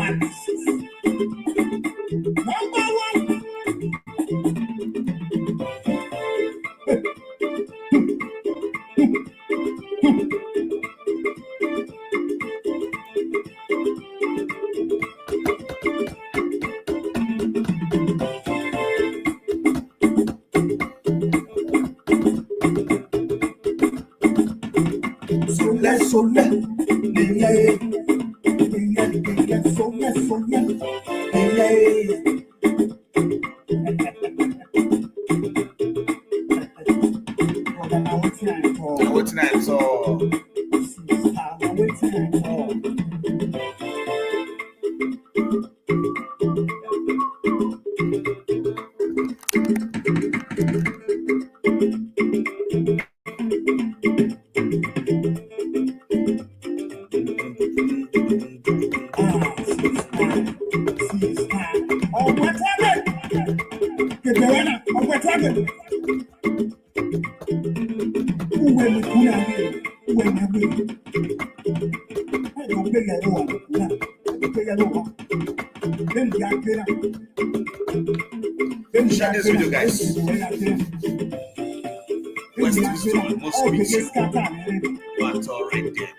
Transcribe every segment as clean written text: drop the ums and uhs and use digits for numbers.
one. Number one. Sola, share this video, guys. Where's this video? Most YouTube. That's all right there.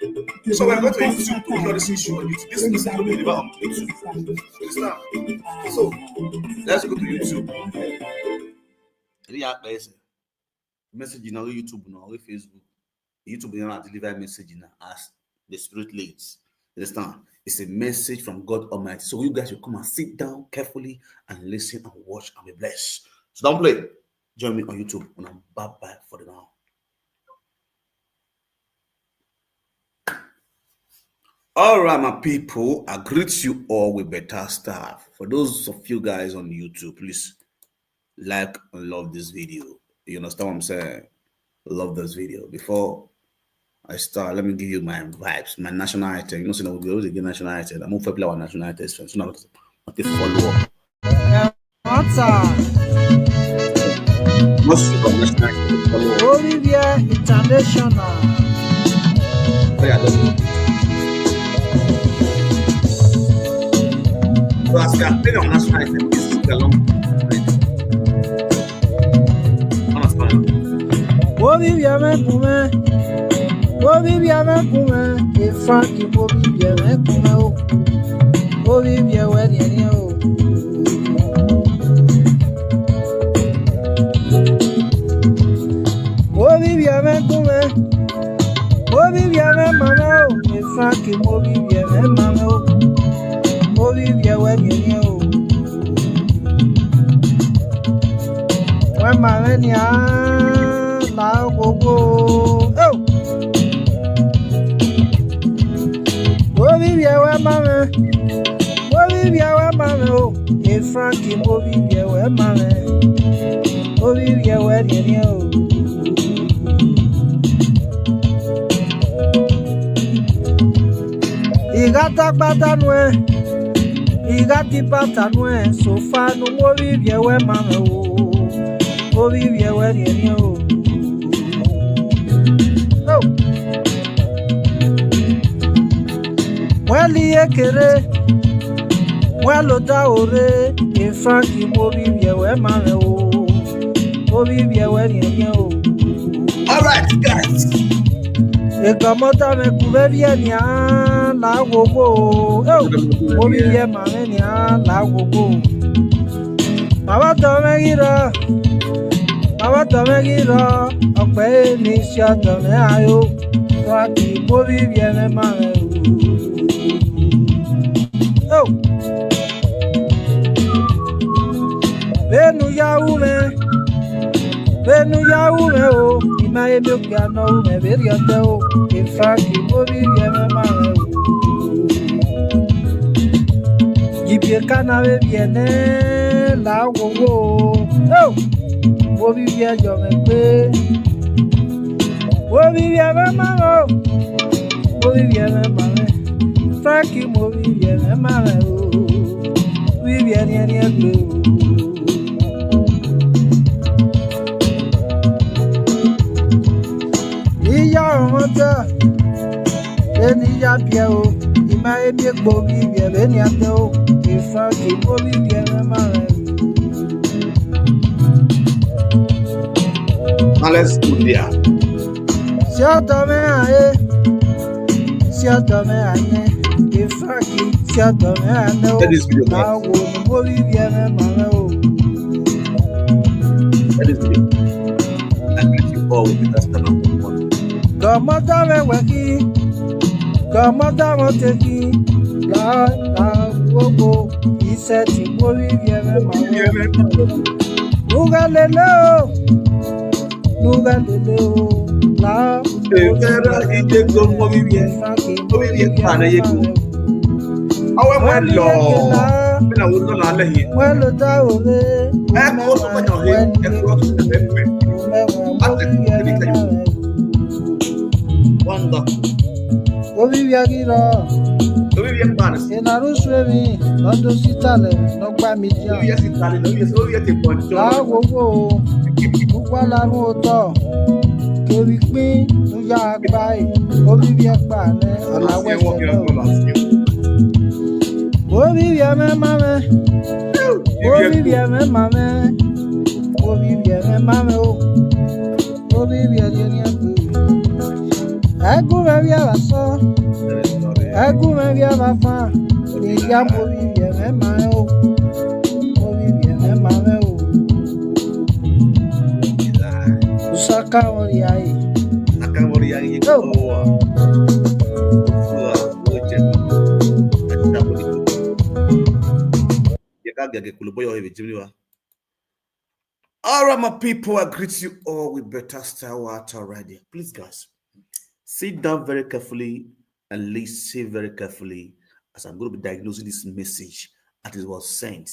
So we're going to YouTube to hear this issue on YouTube. This is going to be delivered on YouTube. Understand? So let's go to YouTube. Message in our YouTube, no, Facebook. YouTube will not deliver message as the Spirit leads. Understand? It's a message from God Almighty. So you guys will come and sit down carefully and listen and watch and be blessed. So don't play. Join me on YouTube when I'm bye for the now. All right, my people, I greet you all with better stuff. For those of you guys on YouTube, please like and love this video. You understand what I'm saying? Love this video. Before I start, let me give you my vibes, my national item. You know, so we always get national item. I'm more popular with national items. So now what they follow up. What's up? Most of national items follow up. Olivia International. So as I play on national item, this is the long. Olivia Mekume. Olivia Mekume. If Frankie Olivia Mekume. Olivia Wedding. Olivia Mekume. Olivia Mekume. If Frankie Olivia Mekume. Olivia Wedding. When my now go. Oh, Olivia, where mama? Olivia, where mama? Oh, if Frankie, Olivia, where mama? Olivia, where you? He got that pattern where he got the pattern where so far no Olivia, where mama? Olivia, where you? Well, kere, well, daore, in Frankie, Olivia, where man, Olivia, where you. All right, guys. The Gamota Mekuvia, la go, Olivia, Mamania, la go. Mama Tomagira, okay, Nisha Tomayo, Frankie, Olivia, man. Oh, Venu Yaume, oh, Imae Milkano, Neveriato, in fact, Bolivia, Mamma. Gibia Canave Vienne, Lago, oh, Bolivia, Jombe, Bolivia, Mamma, Bolivia, Mamma. Frankie Bolivia, Mamma, we viene near blue. Iya Mota, Eni Yapio, Imae emi gbobi bie beni ateo ifa ki gbobi bie mama. Now let's go there. Siatome aye. Siatome ane. Ifa ki siatome ane o. Let this video go. Na wo gbobi bie mama o. Let this video. I greet you all with the stand up for one. Gamata me weki. Gamata mo teki. La wogo. Ise ti gbobi bie mama o. Nuga lele o. Nuga lele o. La Awe mwelo. Mina wulo na ale hi. Mwelo ta ove. Eko so kwenye ohe. Eko so tepepe. Ate kukurika yu. Wonderful. Obi biagira. Obi biye panes. Enaru swemi. Nondo sitale. Nogba media. Obi biye sitale. Obi biye te poncho. La gogo. Nugba la ruoto. Kewi pin. Nuya agbai. Obi biagba ne. Alawe sebe. Obi bia me mame. Obi bia me mame. Obi bia me mame o. Obi bia ni aku. Aku me bia baso. Aku me bia bafa. Ni ya obi bia me mame o. Obi bia me mame o. Usaka ori ai. Akan mori yang iko. All right, my people, I greet you all with better style water already. Please, guys, sit down very carefully and listen very carefully as I'm going to be diagnosing this message that it was sent.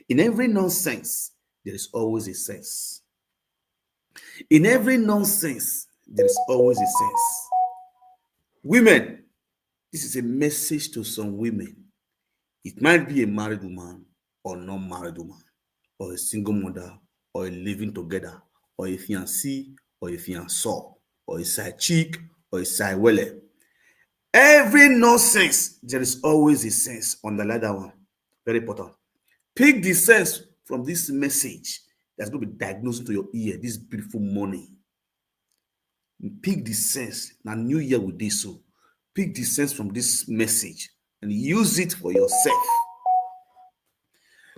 In every nonsense, there is always a sense. In every nonsense, there is always a sense. Women, this is a message to some women. It might be a married woman or non-married woman, or a single mother, or a living together, or a fiancé, or a fiancé, or a side chick, or a side welle. Every nonsense, there is always a sense. Underline that one. Very important. Pick the sense from this message that's going to be diagnosed into your ear this beautiful morning. Pick the sense. Now, New Year with this, so pick the sense from this message and use it for yourself.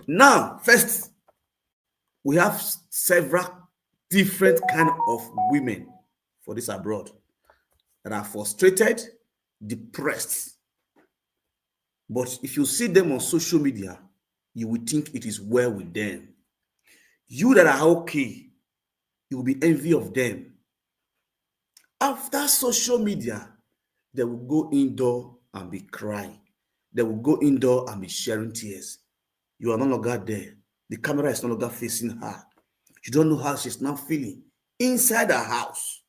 Now, first, we have several different kind of women for this abroad that are frustrated, depressed. But if you see them on social media, you will think it is well with them. You that are okay, you will be envy of them. After social media, they will go indoor and be crying. They will go indoor and be sharing tears. You are no longer there. The camera is no longer facing her. You don't know how she's now feeling inside her house.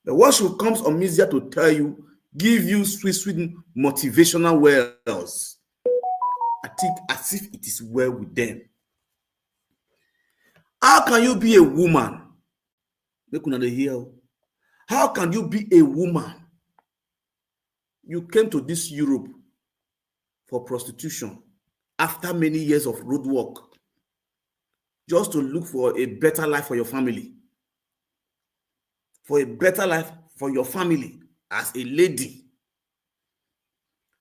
But what she comes on media to tell you, give you sweet motivational words. I think as if it is well with them. How can you be a woman? How can you be a woman? You came to this Europe for prostitution after many years of road work, just to look for a better life for your family. For a better life for your family as a lady.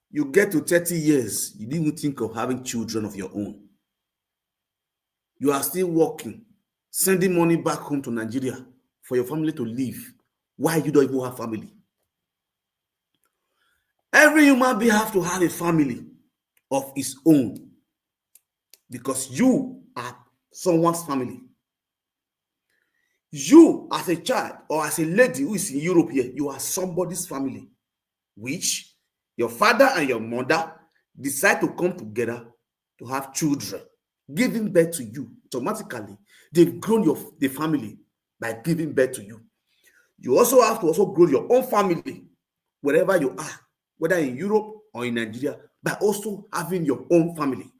You get to 30 years, you didn't even think of having children of your own. You are still working, sending money back home to Nigeria for your family to live. Why you don't even have family? Every human being have to have a family of his own because you are someone's family. You as a child or as a lady who is in Europe here, you are somebody's family, which your father and your mother decide to come together to have children, giving birth to you. Automatically, they've grown the family by giving birth to you. You also have to also grow your own family wherever you are, whether in Europe or in Nigeria, by also having your own family.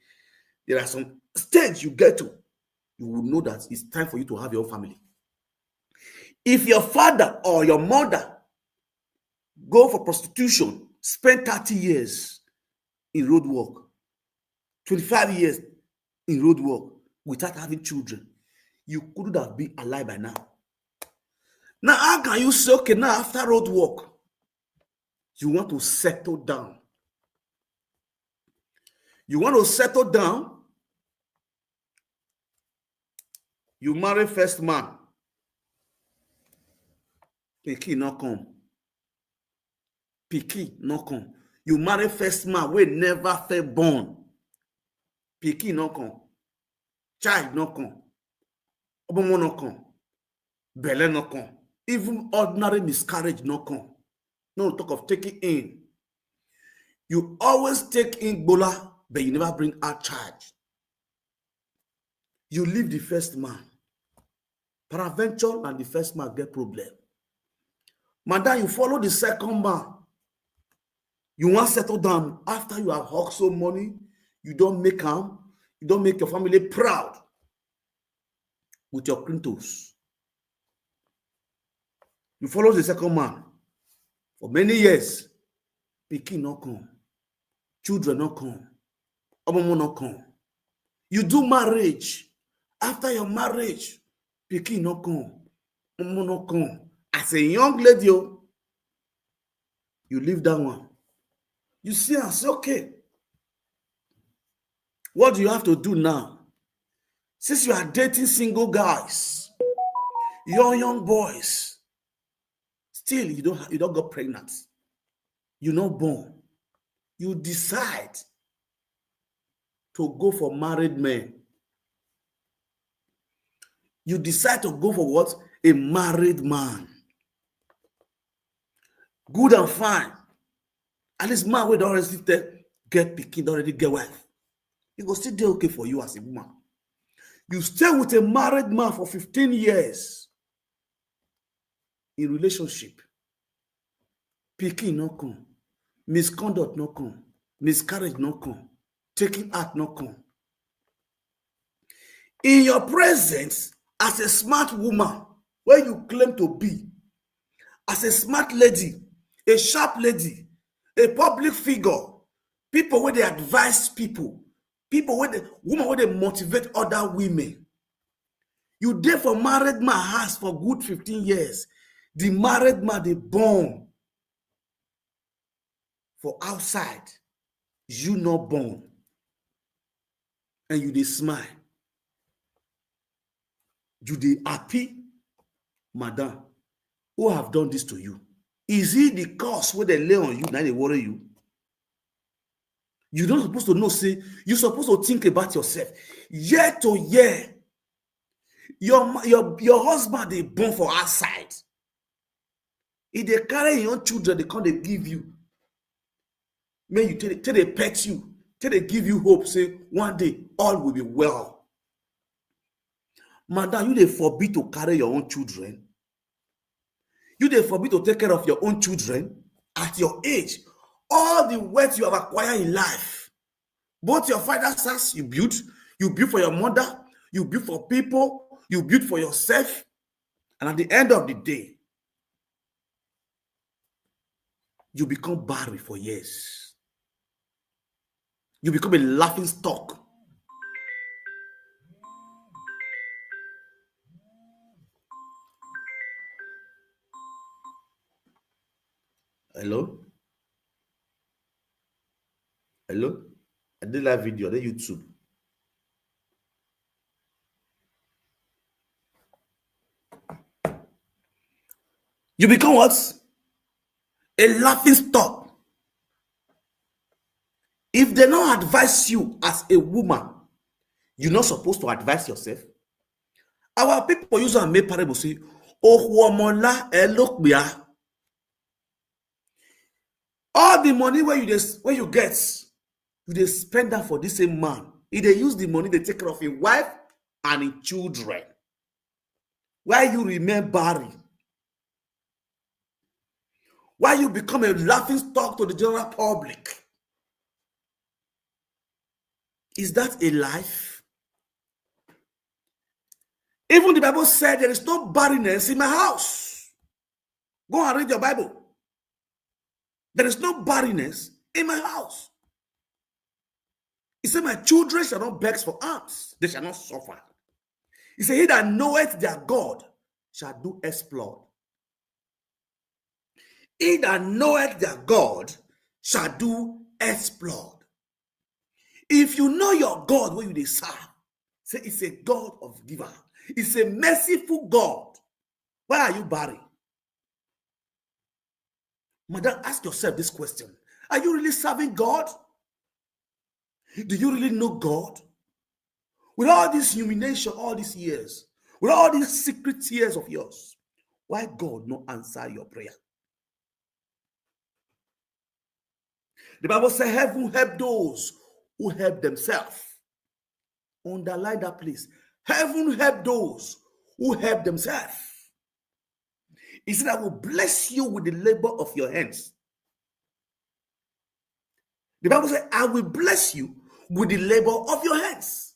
There are some stage you get to, you will know that it's time for you to have your own family. If your father or your mother go for prostitution, spend 30 years, in road work, 25 years in road work without having children. You couldn't have been alive by now. Now, how can you say, okay, now after road work, you want to settle down? You want to settle down? You marry first man. Pikin no come. Pikin no come. You marry first man wey never fair born. Pikin no come. Child no come. Obomo no come. Belle no come. Even ordinary miscarriage no come. No talk of taking in. You always take in bola, but you never bring out child. You leave the first man. Peradventure and the first man get problem. Madam, you follow the second man. You want to settle down after you have hustled money. You don't make them. You don't make your family proud with your cryptos. You follow the second man for many years. Pikin no come. Children no come. Obomo no come. You do marriage. After your marriage, pikin no come. Obomo no come. As a young lady, you leave that one. You see and say, okay, what do you have to do now? Since you are dating single guys, young boys, still you don't get pregnant. You're not born. You decide to go for married men. You decide to go for what? A married man. Good and fine. At least man will already get pikin, already get wife. It will still be okay for you as a woman. You stay with a married man for 15 years in relationship. Pikin no come. Misconduct no come. Miscarriage no come. Taking out no come. In your presence, as a smart woman, where you claim to be, as a smart lady, a sharp lady, a public figure, people where they advise people where they women where they motivate other women. You there for married man house for good 15 years. The married man they born for outside. You not born. And you they smile. You they happy. Madam, who have done this to you? Is it the curse where they lay on you, now they worry you? You're not supposed to know, say, you're supposed to think about yourself. Year to year, your husband, they born for outside. If they carry your own children, they come, they give you. May you till they pet you, till they give you hope, say, one day, all will be well. Madam, you they forbid to carry your own children. You they forbid to take care of your own children at your age. All the wealth you have acquired in life, both your father's house you built for your mother, you built for people, you built for yourself, and at the end of the day, you become barren for years. You become a laughing stock. Hello? Hello? I did that video on YouTube. You become what? A laughing stock. If they don't advise you as a woman, you're not supposed to advise yourself. Our people use a make parable say, "Oh, womola elokbia." All the money where you get, you spend that for this same man. If they use the money, they take care of his wife and his children. Why you remain barren? Why you become a laughing stock to the general public? Is that a life? Even the Bible said there is no barrenness in my house. Go and read your Bible. There is no barrenness in my house. He said, my children shall not beg for alms, they shall not suffer. He said, he that knoweth their God shall do exploit. He that knoweth their God shall do exploit. If you know your God, what you dey serve, say it's a God of giver. It's a merciful God. Why are you barren? Madam, ask yourself this question. Are you really serving God? Do you really know God? With all this humiliation, all these years, with all these secret tears of yours, why God not answer your prayer? The Bible says heaven help those who help themselves. Underline that place. Heaven help those who help themselves. He said, I will bless you with the labor of your hands. The Bible says, I will bless you with the labor of your hands.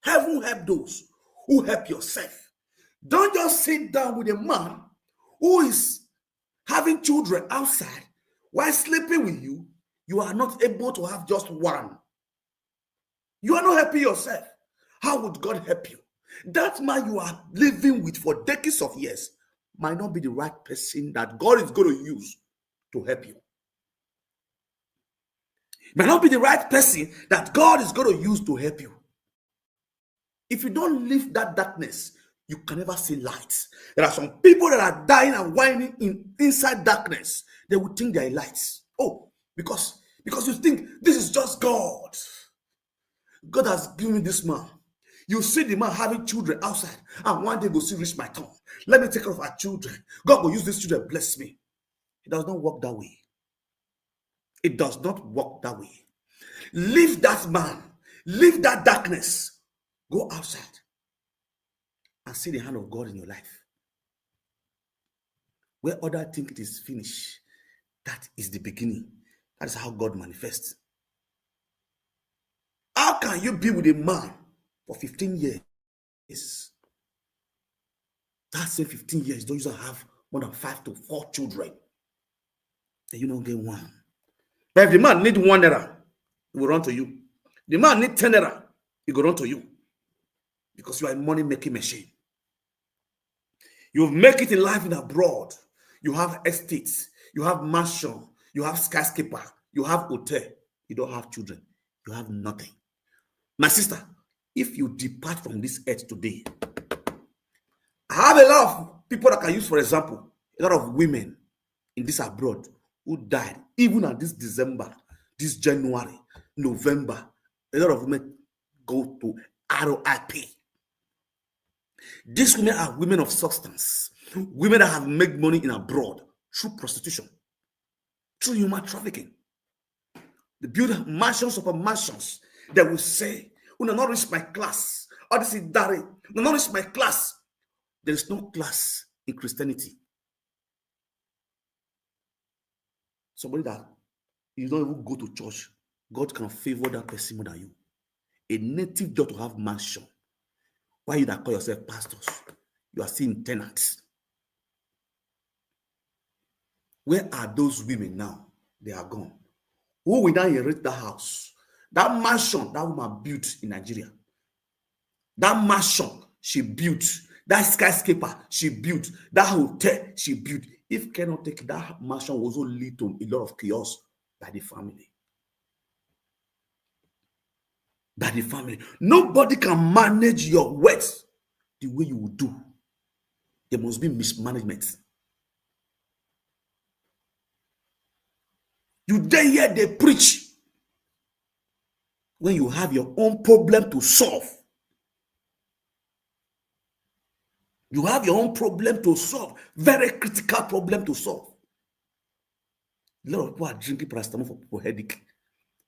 Heaven help those who help yourself. Don't just sit down with a man who is having children outside while sleeping with you. You are not able to have just one. You are not helping yourself. How would God help you? That man you are living with for decades of years might not be the right person that God is going to use to help you. Might not be the right person that God is going to use to help you. If you don't leave that darkness, you can never see light. There are some people that are dying and whining inside darkness. They will think they are lights. Oh, because you think this is just God. God has given me this man. You see the man having children outside, and one day go see reach my turn. Let me take care of our children. God will use these children, bless me. It does not work that way. It does not work that way. Leave that man, leave that darkness, go outside and see the hand of God in your life. Where others think it is finished, that is the beginning. That is how God manifests. How can you be with a man for 15 years? That same 15 years, don't you have more than 5 to 4 children? Then you don't get one. But if the man need 1 naira, he will run to you. The man need 10 naira, he will run to you. Because you are a money-making machine. You make it in life in abroad. You have estates, you have mansion, you have skyscraper, you have hotel. You don't have children. You have nothing. My sister, if you depart from this earth today, I have a lot of people that can use, for example, a lot of women in this abroad who died, even at this December, this January, November. A lot of women go to RIP. These women are women of substance, women that have made money in abroad through prostitution, through human trafficking. They build mansions upon mansions. They will say, "When I not reach my class, or this is Dari, when I not reach my class." There is no class in Christianity. Somebody that you don't even go to church, God can favor that person more than you. A native job to have mansion. Why you that call yourself pastors? You are seeing tenants. Where are those women now? They are gone. Who will now inherit the house? That mansion that woman built in Nigeria. That mansion she built. That skyscraper she built. That hotel she built. If cannot take that mansion, will also lead to a lot of chaos by the family. By the family. Nobody can manage your wealth the way you would do. There must be mismanagement. You dare hear they preach when you have your own problem to solve. You have your own problem to solve. Very critical problem to solve. A lot of people are drinking paracetamol for headache.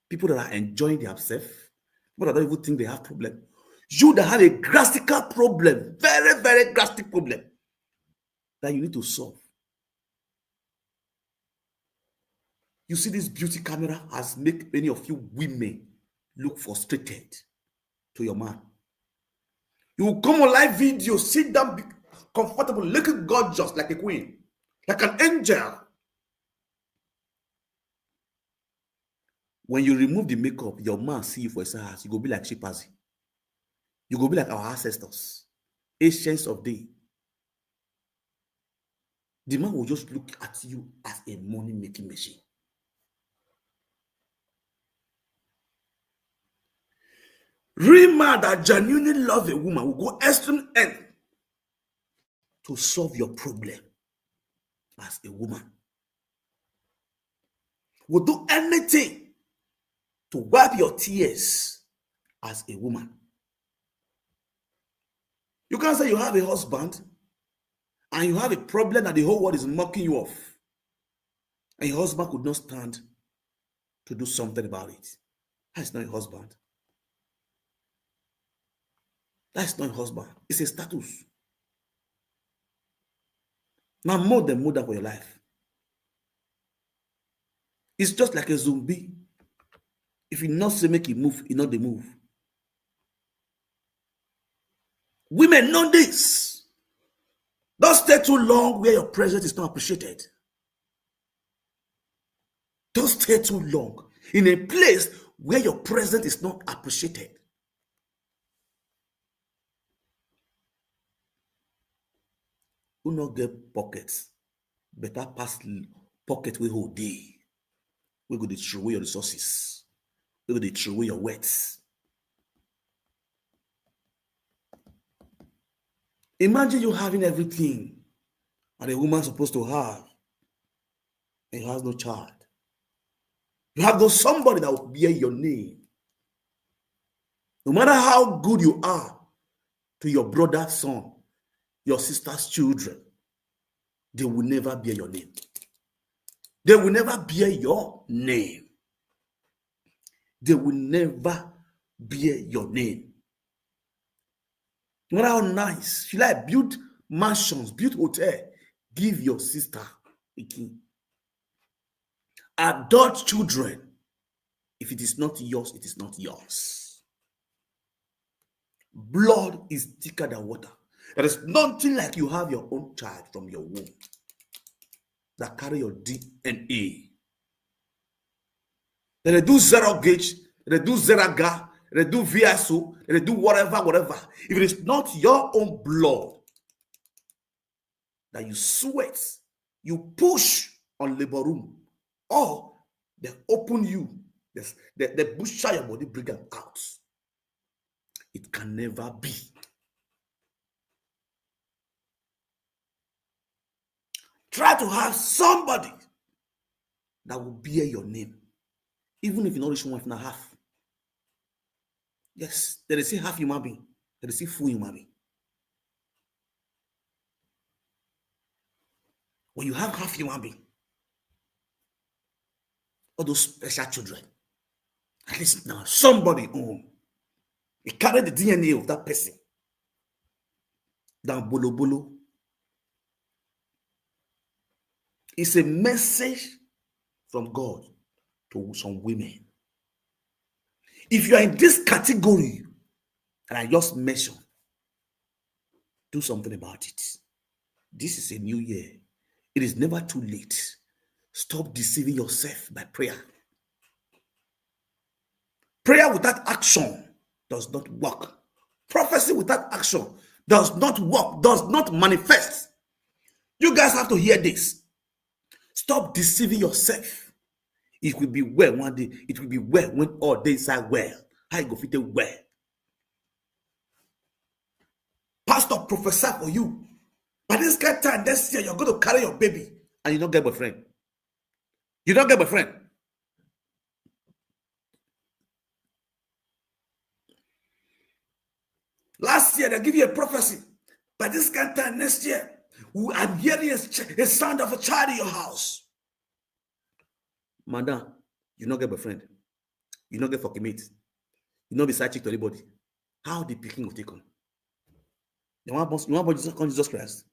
People that are enjoying themselves. People that don't even think they have problem. You that have a drastic problem, very, very drastic problem that you need to solve. You see, this beauty camera has made many of you women look frustrated to your man. You will come on live video, sit down, be comfortable, looking gorgeous like a queen, like an angel. When you remove the makeup, your man see you for his house, you go be like chimpanzee. You go be like our ancestors, ancients of day. The man will just look at you as a money-making machine. Real man that genuinely love a woman will go extreme end to solve your problem as a woman. Will do anything to wipe your tears as a woman. You can't say you have a husband and you have a problem that the whole world is mocking you off, and your husband could not stand to do something about it. That's not a husband. That's not a husband. It's a status. Now more than more than for your life. It's just like a zombie. If you not say make it move, you not they move. Women know this. Don't stay too long where your presence is not appreciated. Don't stay too long in a place where your presence is not appreciated. Who not get pockets? Better pass pocket we hold day. We go to throw away your resources. We go to throw away your words. Imagine you having everything and a woman supposed to have, and you have no child. You have no somebody that will bear your name. No matter how good you are to your brother's son, your sister's children, they will never bear your name. They will never bear your name. They will never bear your name. No matter how nice, you like build mansions, build hotel, give your sister a king. Adult children, if it is not yours, it is not yours. Blood is thicker than water. There is nothing like you have your own child from your womb that carry your DNA. Then they do zero gauge, they do zero ga, they do VSO, they do whatever. If it is not your own blood that you sweat, you push on labor room, or they open you, they butcher your body, bring them out. It can never be. Try to have somebody that will bear your name, even if you not reach 1.5. Yes, there is a half human being, there is a full human being. When you have half human being, all those special children, at least now somebody own. You carry the DNA of that person down bolo. It's a message from God to some women. If you are in this category, and I just mentioned, do something about it. This is a new year. It is never too late. Stop deceiving yourself by prayer. Prayer without action does not work. Prophecy without action does not work, does not manifest. You guys have to hear this. Stop deceiving yourself. It will be well one day. It will be well when all days are well. How you go fit well? Pastor prophesy for you. By this kind of time next year, you're going to carry your baby and you don't get boyfriend. You don't get boyfriend. Last year, they give you a prophecy. By this kind of time next year, I'm hearing a sound of a child in your house. Madam, you not get boyfriend. You not get fucking mate. You not be side chick to anybody. How the picking will take on? You want Jesus Christ?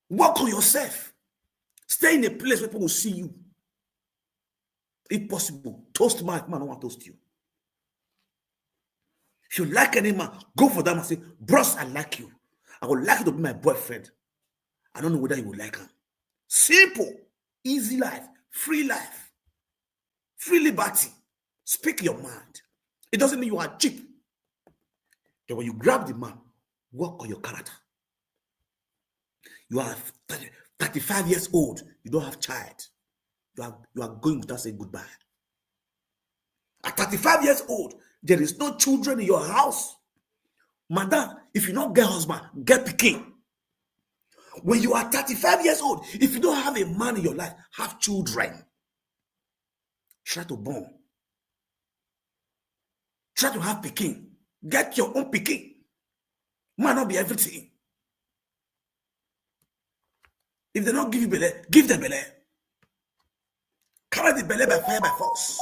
Work on yourself. Stay in a place where people will see you. If possible, toast man. Man, I don't want to toast you. If you like any man, go for them and say, bros, I like you. I would like you to be my boyfriend. I don't know whether you would like him. Simple, easy life, free life. Free liberty. Speak your mind. It doesn't mean you are cheap. Then when you grab the man, work on your character. You are 35 years old. You don't have child. You are going without saying goodbye. At 35 years old, there is no children in your house. Madam, if you don't get husband, get pikin. When you are 35 years old, if you don't have a man in your life, have children. Try to born. Try to have pikin. Get your own pikin. Man not be everything. If they don't give you belly, give them belly. Carry the belly by fire by force.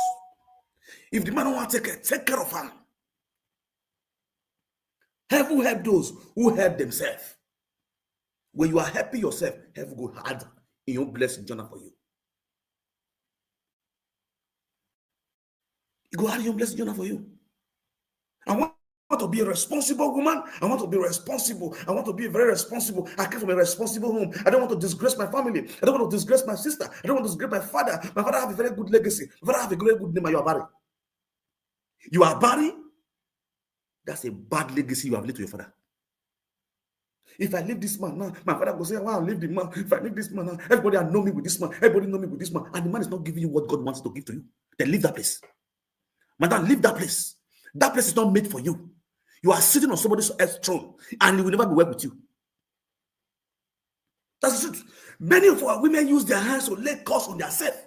If the man don't want to take care of him. Heaven will help those who help themselves. When you are helping yourself, heaven will go hard in your blessing journey for you. It go hard in your blessing journey for you. I want to be a responsible woman. I want to be responsible. I want to be very responsible. I came from a responsible home. I don't want to disgrace my family. I don't want to disgrace my sister. I don't want to disgrace my father. My father have a very good legacy. My father have a very good name, and you are barren. You are barren? That's a bad legacy you have left to your father. If I leave this man now, my father will say, wow, leave the man. If I leave this man now, everybody know me with this man. Everybody know me with this man. And the man is not giving you what God wants to give to you. Then leave that place. Madam, leave that place. That place is not made for you. You are sitting on somebody else's throne and it will never be well with you. That's the truth. Many of our women use their hands to lay curse on themselves.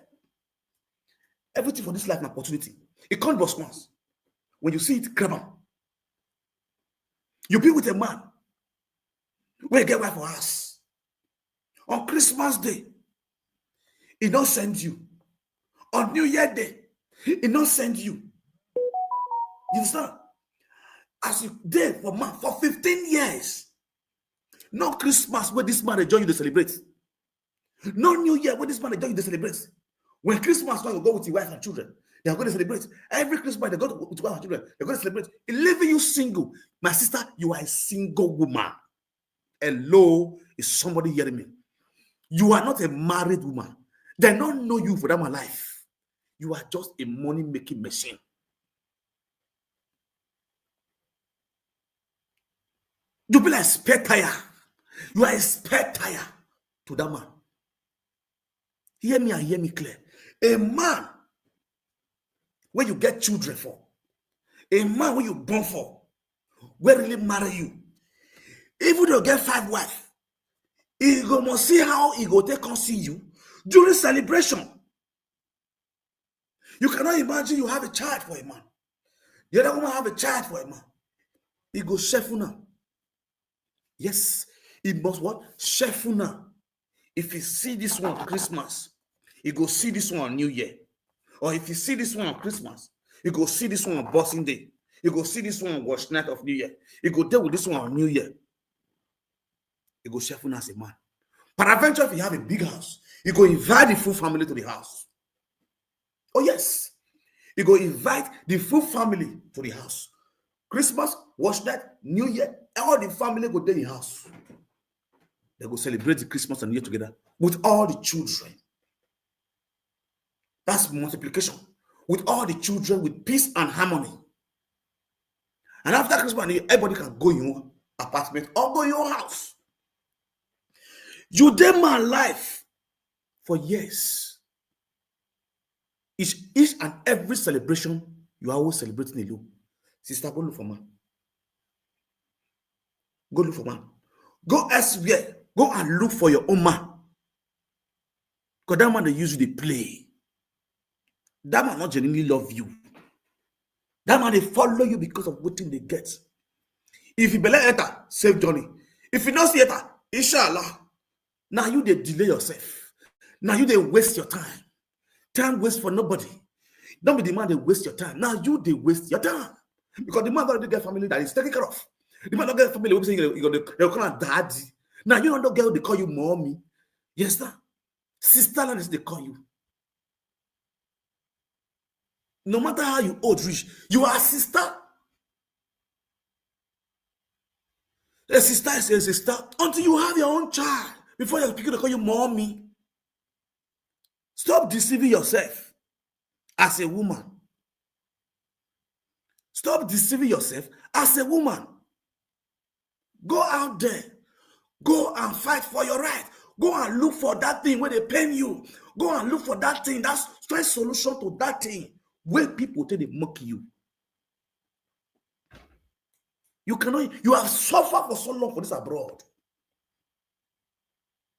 Everything for this life is an opportunity. It comes but once. When you see it, grab them. You be with a man. When you get wife for us. On Christmas Day, he don't send you. On New Year Day, he don't send you. You understand? As you there for man for 15 years. No Christmas where this man enjoy you to celebrate. No New Year where this man enjoy you to celebrate. When Christmas, when you go with your wife and children, they are going to celebrate. Every Christmas, they go with your wife and children, they're going to celebrate. Leaving you single. My sister, you are a single woman. Hello, is somebody hearing me? You are not a married woman. They don't know you for that my life. You are just a money-making machine. You be like a spare tire. You are a spare tire to that man. Hear me and hear me clear. A man when you get children for, a man when you born for, will really marry you. Even though you get 5 wives, he go must see how he go take on see you during celebration. You cannot imagine you have a child for a man. The other woman have a child for a man. He go shuffle now. Yes, he must what? Shuffle now. If you see this one on Christmas, he go see this one on New Year. Or if you see this one on Christmas, you go see this one on Boxing Day. You go see this one on Wash Night of New Year. You go deal with this one on New Year. You go shuffle as a man. Peradventure, if you have a big house, you go invite the full family to the house. Oh yes, you go invite the full family to the house. Christmas, Wash Night, New Year, all the family go there in the house. They go celebrate the Christmas and New Year together with all the children. That's multiplication. With all the children, with peace and harmony. And after Christmas, everybody can go in your apartment or go in your house. You did my life for years. Each and every celebration, you are always celebrating alone. Sister, go look for man. Go look for man. Go elsewhere. Go and look for your own man. Because that man they usually play. That man not genuinely love you. That man they follow you because of what thing they get. If you believe it, save Johnny. If you not see it, inshallah. Now you they delay yourself. Now you they waste your time. Time waste for nobody. Don't be the man they waste your time. Now you they waste your time. Because the man already get family that is taken care of. The man don't get family who say they'll call her daddy. Now you don't get they call you mommy. Yes, sir. Sister, and they call you. No matter how you old rich, you are a sister. A sister is a sister until you have your own child. Before you're speaking, they call you mommy. Stop deceiving yourself. as a woman. Stop deceiving yourself as a woman. Go out there. Go and fight for your right. Go and look for that thing where they pain you. Go and look for that thing. That's straight solution to that thing where people tell they mock you. You have suffered for so long for this abroad.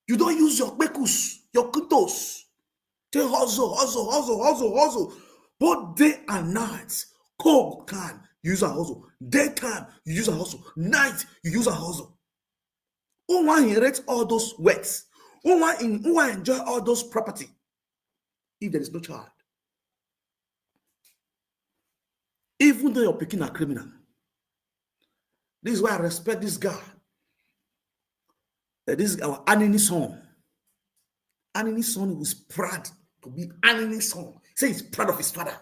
You don't use your bekus, your kutos. They hustle. Both day and night. Cold time, you use a hustle. Daytime, you use a hustle. Night, you use a hustle. Who want to inherit all those wealth? Who want to enjoy all those property if there is no child? Even though you're picking a criminal. This is why I respect this guy. This is our Anini son. Anini son who is proud to be Anini son. Say he's proud of his father.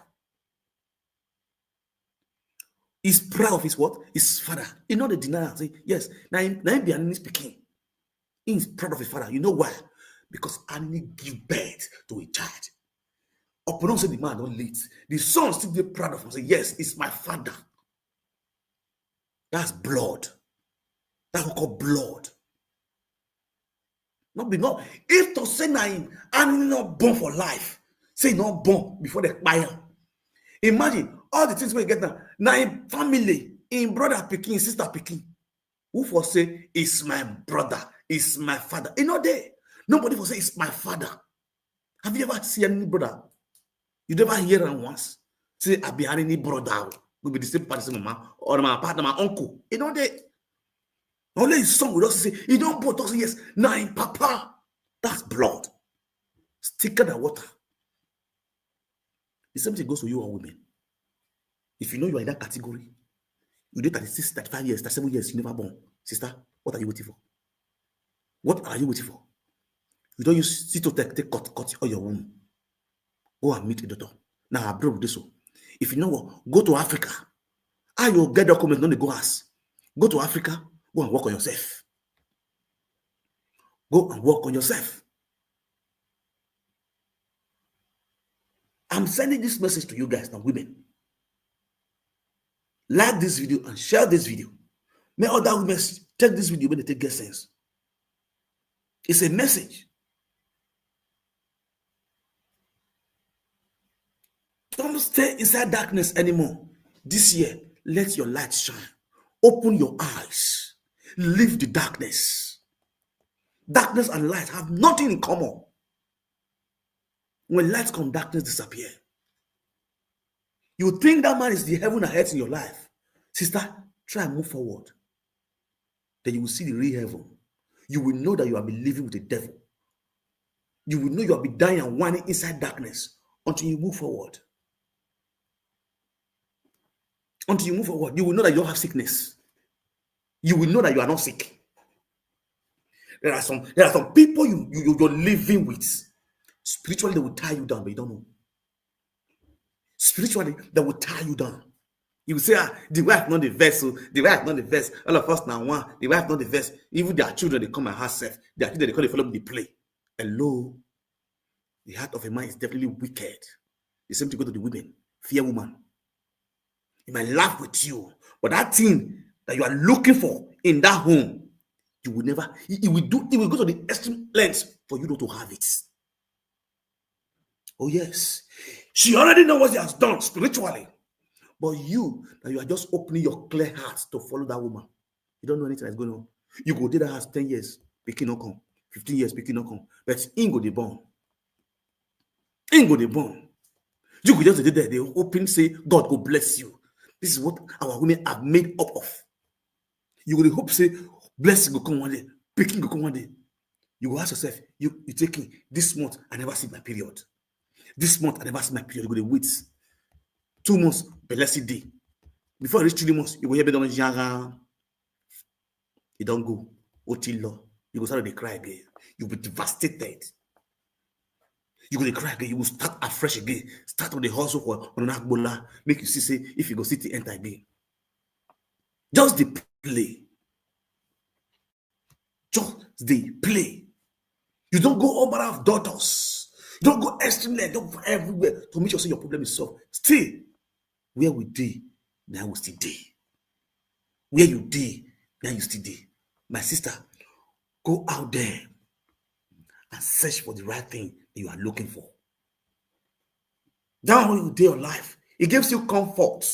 He's proud of his what? His father. You know the denier. Say, yes, now he be Anini speaking. He's proud of his father. You know why? Because Anini give birth to a child. Upon say the man don't lead. The son still be proud of him. Say, yes, it's my father. That's blood. That's what we call blood. Not if to say na him Anini not born for life. Say not born before they buy. Imagine all the things we get now. Now in family, in brother picking, sister picking. Who for say it's my brother, it's my father? You know there. Nobody for say it's my father. Have you ever seen any brother? You never hear him once. Say I be any brother. We be the same person, mama, or my partner, my uncle. You know there. Only his son will also say, you don't both say yes. Now in papa. That's blood. It's thicker than water. The same thing goes to you or women. If you know you are in that category, you did 36, 35 years, 37 years, you never born. Sister, what are you waiting for? What are you waiting for? You don't use take cut all your womb. Go and meet a doctor. Now I broke this one. If you know what, go to Africa. I will get documents, don't go ask. Go to Africa, go and work on yourself. Go and work on yourself. I'm sending this message to you guys now, women. Like this video and share this video. May other women take this video when they get sense. It's a message. Don't stay inside darkness anymore. This year, let your light shine. Open your eyes. Leave the darkness. Darkness and light have nothing in common. When light comes, darkness disappears. You think that man is the heaven and earth in your life. Sister, try and move forward. Then you will see the real heaven. You will know that you have been living with the devil. You will know you have been dying and whining inside darkness until you move forward. Until you move forward, you will know that you don't have sickness. You will know that you are not sick. There are some people you're living with. Spiritually, they will tie you down, but you don't know. Spiritually, they will tie you down. You will say, the wife not the vessel, the wife not the vessel. All of us now one, the wife not the vessel. Even their children, they come and have self. Their children, they come, they follow the play. Hello. The heart of a man is definitely wicked. The same thing go to the women. Fear woman. He might laugh with you, but that thing that you are looking for in that home, you will never, it will go to the extreme lengths for you not to have it. Oh yes, she already knows what she has done spiritually, but you are just opening your clear heart to follow that woman. You don't know anything that's going on. You go to that house 10 years, picking not come, 15 years, picking not come, but in go the born. In go the born. You could just there, they open, say, God go bless you. This is what our women are made up of. You will hope, say, blessing will come one day, picking will come one day. You will ask yourself, you taking this month, I never see my period. This month, I never see my period. You go to wait 2 months, blessed day. Before you reach 3 months, you will hear better than you don't go. You go start to cry again. You will be devastated. You go to cry again. You will start afresh again. Start with the hustle for an akbola. Make you see, say, if you go city, enter again. Just the play. Just the play. You don't go over of daughters. Don't go extremely, don't go everywhere to make sure say your problem is solved. Still, where we dey, now we still dey. Where you dey, now you still dey. My sister, go out there and search for the right thing that you are looking for. That way you dey your life. It gives you comfort.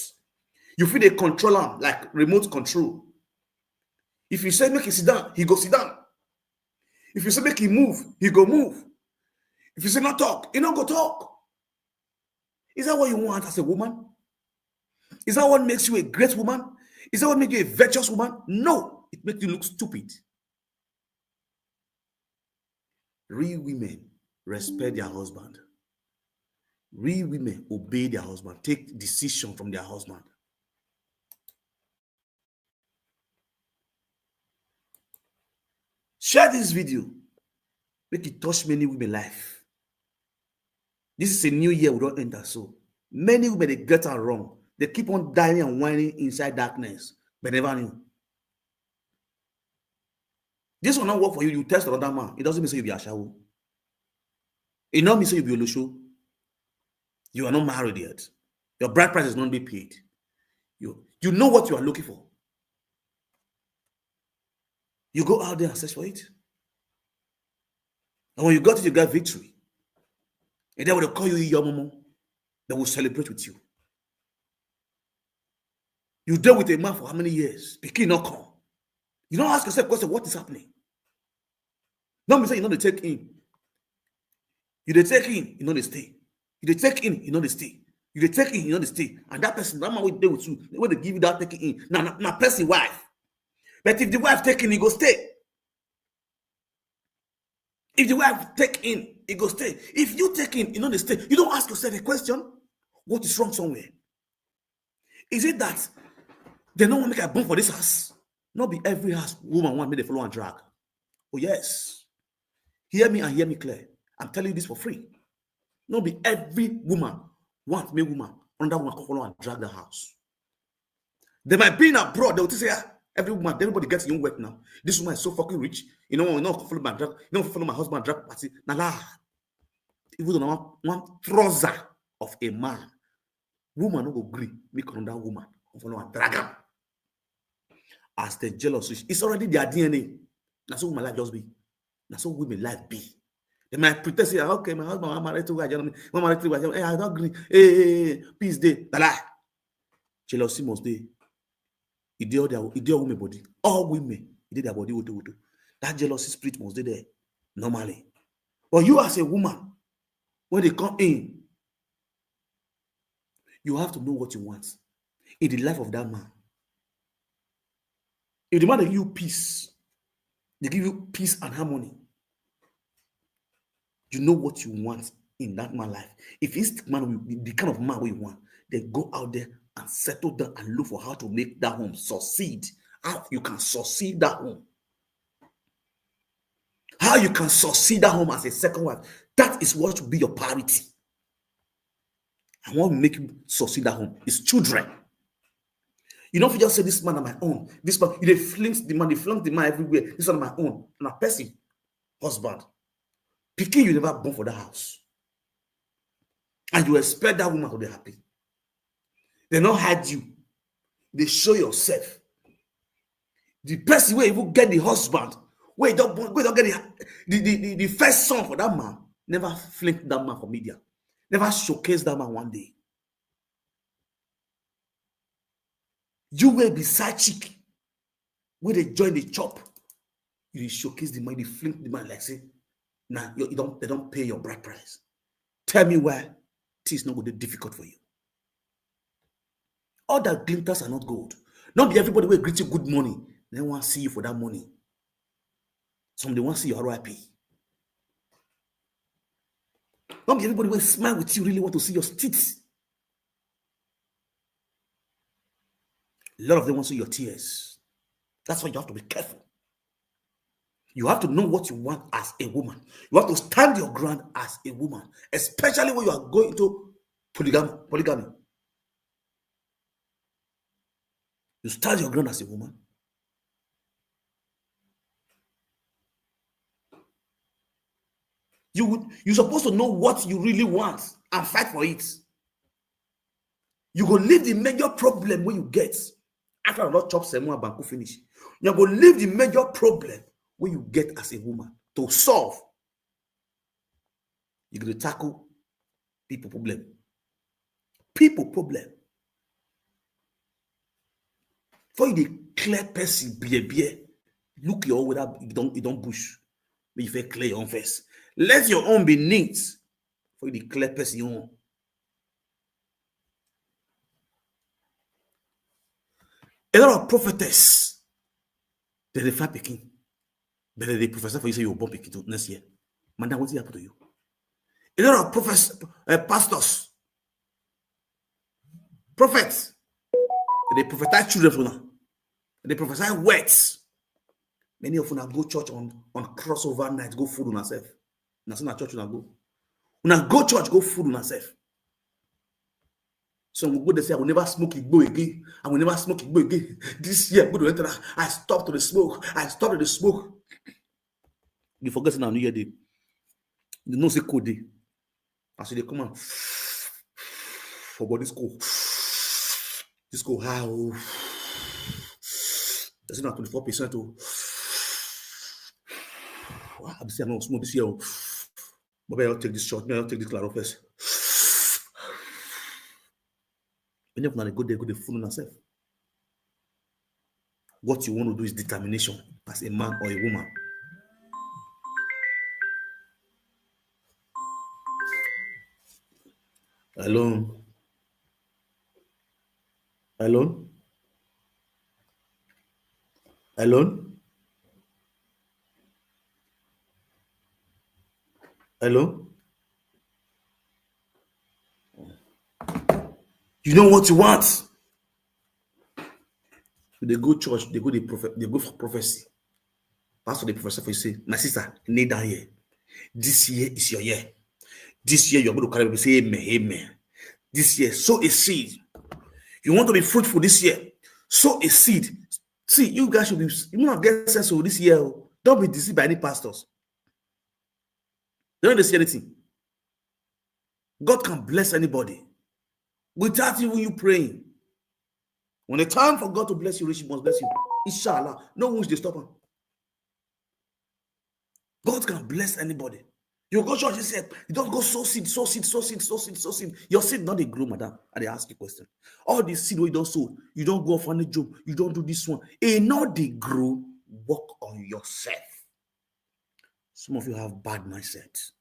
You feel they control him like remote control. If you say make he sit down, he go sit down. If you say make he move, he go move. If you say not talk, he not go talk. Is that what you want as a woman? Is that what makes you a great woman? Is that what makes you a virtuous woman? No, it makes you look stupid. Real women respect their husband. Real women obey their husband, take decision from their husband. Share this video. Make it touch many women life. This is a new year we don't enter so. Many women, they get it wrong. They keep on dying and whining inside darkness, but never knew. This will not work for you. You test another man. It doesn't mean say you be a shawo. It not mean say you be a show. You are not married yet. Your bride price is not be paid. You know what you are looking for. You go out there and search for it. And when you got it, you got victory. And then when they call you your mama, they will celebrate with you. You deal with a man for how many years? Pikin not come. You don't ask yourself question, what is happening? Not me say you know they take in. You they take in, you know they stay. You they take in, you know they stay. You they take in, you know they stay. And that person, that man will deal with you. When they give you that taking in, now person wife. But if the wife take in, he go stay. If the wife take in, he go stay. If you take in, you know they stay. You don't ask yourself a question. What is wrong somewhere? Is it that they don't want to make a bomb for this house? Not be every house woman want me to follow and drag. Oh yes. Hear me and hear me clear. I'm telling you this for free. Not be every woman want me woman under woman can follow and drag the house. They might be in abroad. They will say, everybody gets your own work now. This woman is so fucking rich. You know, not follow my drag. You know, follow my husband drag party. Nah, even though one trouser of a man, woman no go agree. Make another woman follow and drag him. As the jealous, it's already their DNA. That's what woman life just be. That's what women life be. They might pretend say, okay, my husband, I'm married to a gentleman. I'm married to a gentleman. Hey, I don't agree. Hey, peace day. Jealousy must day. It did all women body. All women, it did their body. That jealousy spirit must be there normally. But you as a woman, when they come in, you have to know what you want in the life of that man. If the man they give you peace, they give you peace and harmony. You know what you want in that man's life. If it's the kind of man you want, they go out there and settle down and look for how to make that home succeed. How you can succeed that home. How you can succeed that home as a second wife. That is what should be your priority. And what will make you succeed that home is children. You don't just say this man on my own. This man, they flink the man everywhere. This one on my own. And a person, husband. Picking you never born for that house. And you expect that woman to be happy. They not hide you. They show yourself. The person where you get the husband, where you don't get the first son for that man, never flink that man for media. Never showcase that man one day. You will be side chick. When they join the chop, you showcase the man, you flink the man like say, nah, they don't pay your bride price. Tell me why things not going to be difficult for you. All that glitters are not gold. Not be everybody will greet you good morning. They want to see you for that money. Some they want to see your RIP. Not be everybody will smile with you, really want to see your teeth. A lot of them want to see your tears. That's why you have to be careful. You have to know what you want as a woman. You have to stand your ground as a woman, especially when you are going into polygamy. You stand your ground as a woman. You're supposed to know what you really want and fight for it. You go leave the major problem when you get after a lot chop semo banku finish. You go leave the major problem when you get as a woman to solve. You go to tackle people problem. People problem. For you the clear person, beer. Look your whether you don't push. But you feel clear your own face. Let your own be neat. For you the clear person you want. A lot of prophetess, they fight picking. But they professor for you say you're born picking next year. Madam, what will happen to you? A lot of pastors, prophets, they prophesy children for now. They prophesy words. Many of them go church on crossover night, go food on herself. Now some church will go. When go church, go food on herself. Some will go, they say, I will never smoke igbo again. I will never smoke igbo again. This year, go to enter. I stopped the smoke. I stopped the smoke. You forget now, New Year Day. You know, say code day. As they come on, for body school. This go how. That's not 24%. I'm saying I don't smoke this year. But I'll take this shot. I'll take this claro first. When you're go there, go the fool on yourself. What you want to do is determination as a man or a woman. Alone. Alone. Alone. Alone. You know what you want. So they go church, they go for prophecy. Pastor the professor for you say, my sister, kneel down here. This year is your year. This year you're going to carry say amen, amen. This year, sow a seed. You want to be fruitful this year, sow a seed. See, you guys should be, you not get sense of this year. Don't be deceived by any pastors. They don't see anything. God can bless anybody without even you praying. When the time for God to bless you, He must bless you. Inshallah, no one will stop him. God can bless anybody. You go church, He said, you don't go sow seed. Your seed not a grow, madam. And they ask you a question. All the seed you don't sow, you don't go for any job, you don't do this one. And not they grow, work on yourself. Some of you have bad mindset.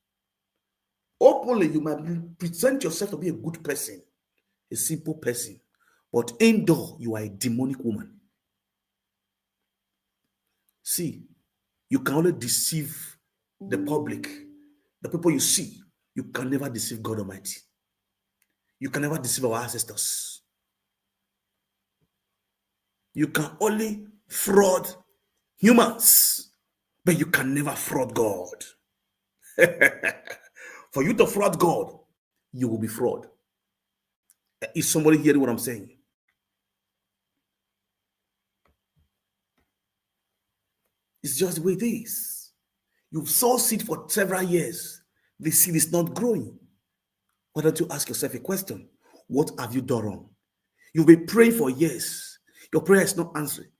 Openly, you might present yourself to be a good person, a simple person, but indoor, you are a demonic woman. See, you can only deceive the public, the people you see. You can never deceive God Almighty. You can never deceive our ancestors. You can only fraud humans, but you can never fraud God. For you to fraud God, you will be fraud. Is somebody hearing what I'm saying? It's just the way it is. You've sowed seed for several years. The seed is not growing. Why don't you ask yourself a question? What have you done wrong? You've been praying for years. Your prayer is not answering.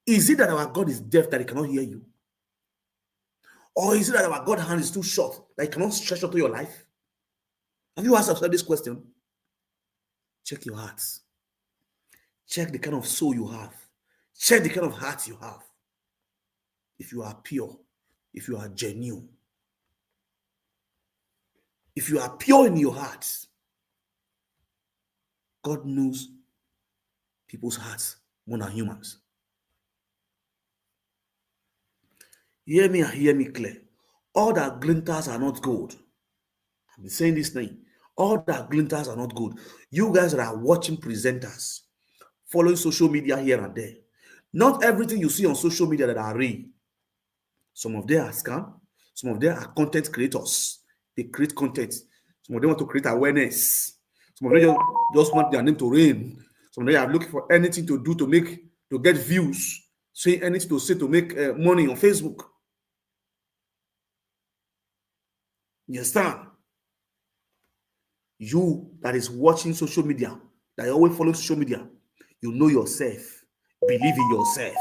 Is it that our God is deaf that He cannot hear you? Or is it that our God's hand is too short that He cannot stretch out to your life? Have you asked yourself this question? Check your hearts. Check the kind of soul you have. Check the kind of heart you have. If you are pure, if you are genuine, if you are pure in your hearts, God knows people's hearts more than humans. Hear me and hear me clear. All that glinters are not gold. I've been saying this thing. All that glinters are not good. You guys that are watching presenters, following social media here and there, not everything you see on social media that are real. Some of them are scam. Some of them are content creators. They create content. Some of them want to create awareness. Some of them just want their name to reign. Some of them are looking for anything to do to get views. Say anything to say to make money on Facebook. You understand? You that is watching social media, that you always follow social media, you know yourself. Believe in yourself.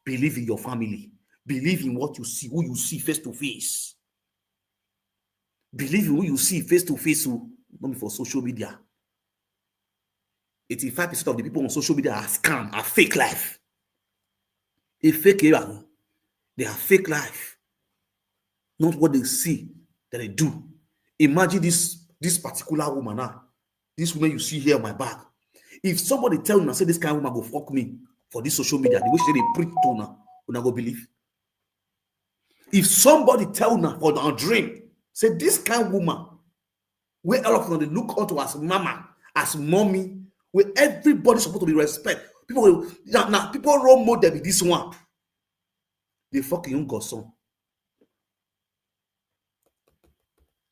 Believe in your family. Believe in what you see, who you see face to face. Believe in who you see face to face, not for social media. 85% of the people on social media are scam, are fake life. A fake era. They are fake life. Not what they see that they do. Imagine this particular woman now. This woman you see here on my back. If somebody tell you, say this kind of woman go fuck me for this social media, the way she they preach to now, you go believe. If somebody tell you for our dream, say this kind of woman, where all of them they look onto as mama, as mommy, where everybody supposed to be respect. People will now people role model with this one. They fuck young godson.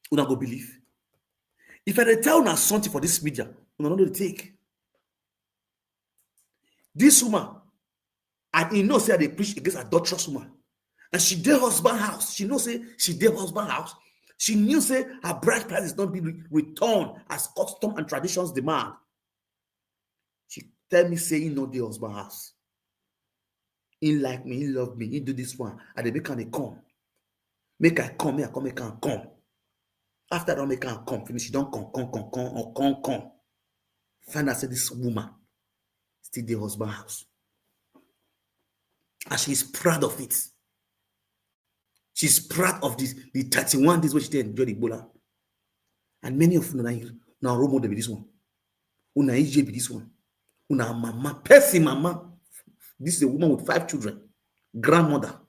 You not go believe. If I tell you something for this media, you not going to take. This woman, and you know say they preach against adulterous woman, and she did husband house. She know say she did husband house. She knew say her bride price is not being returned as custom and traditions demand. She tell me say he know the husband house. He like me, he love me, he do this one, and they make her come. Make her come, make her come. After that, make her come. Finish, she don't come. Find out say this woman still the husband house. And she's proud of it. She's proud of this. The 31 days where she enjoy the Ebola. And many of you now role model be this one. Una iyore be this one. Una mama, person mama. This is a woman with 5 children. Grandmother.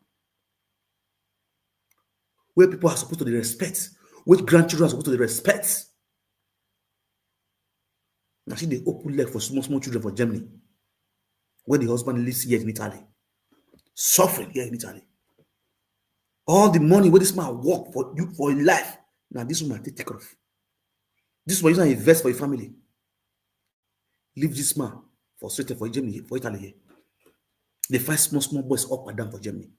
Where people are supposed to respect. Which grandchildren are supposed to respect. Now she they open leg for small children for Germany. Where the husband lives here in Italy. Suffering here in Italy. All the money where this man work for you for your life. Now this woman take off. This one you invest for your family. Leave this man for straight for Germany, for Italy here. They find small boys up and down for Germany.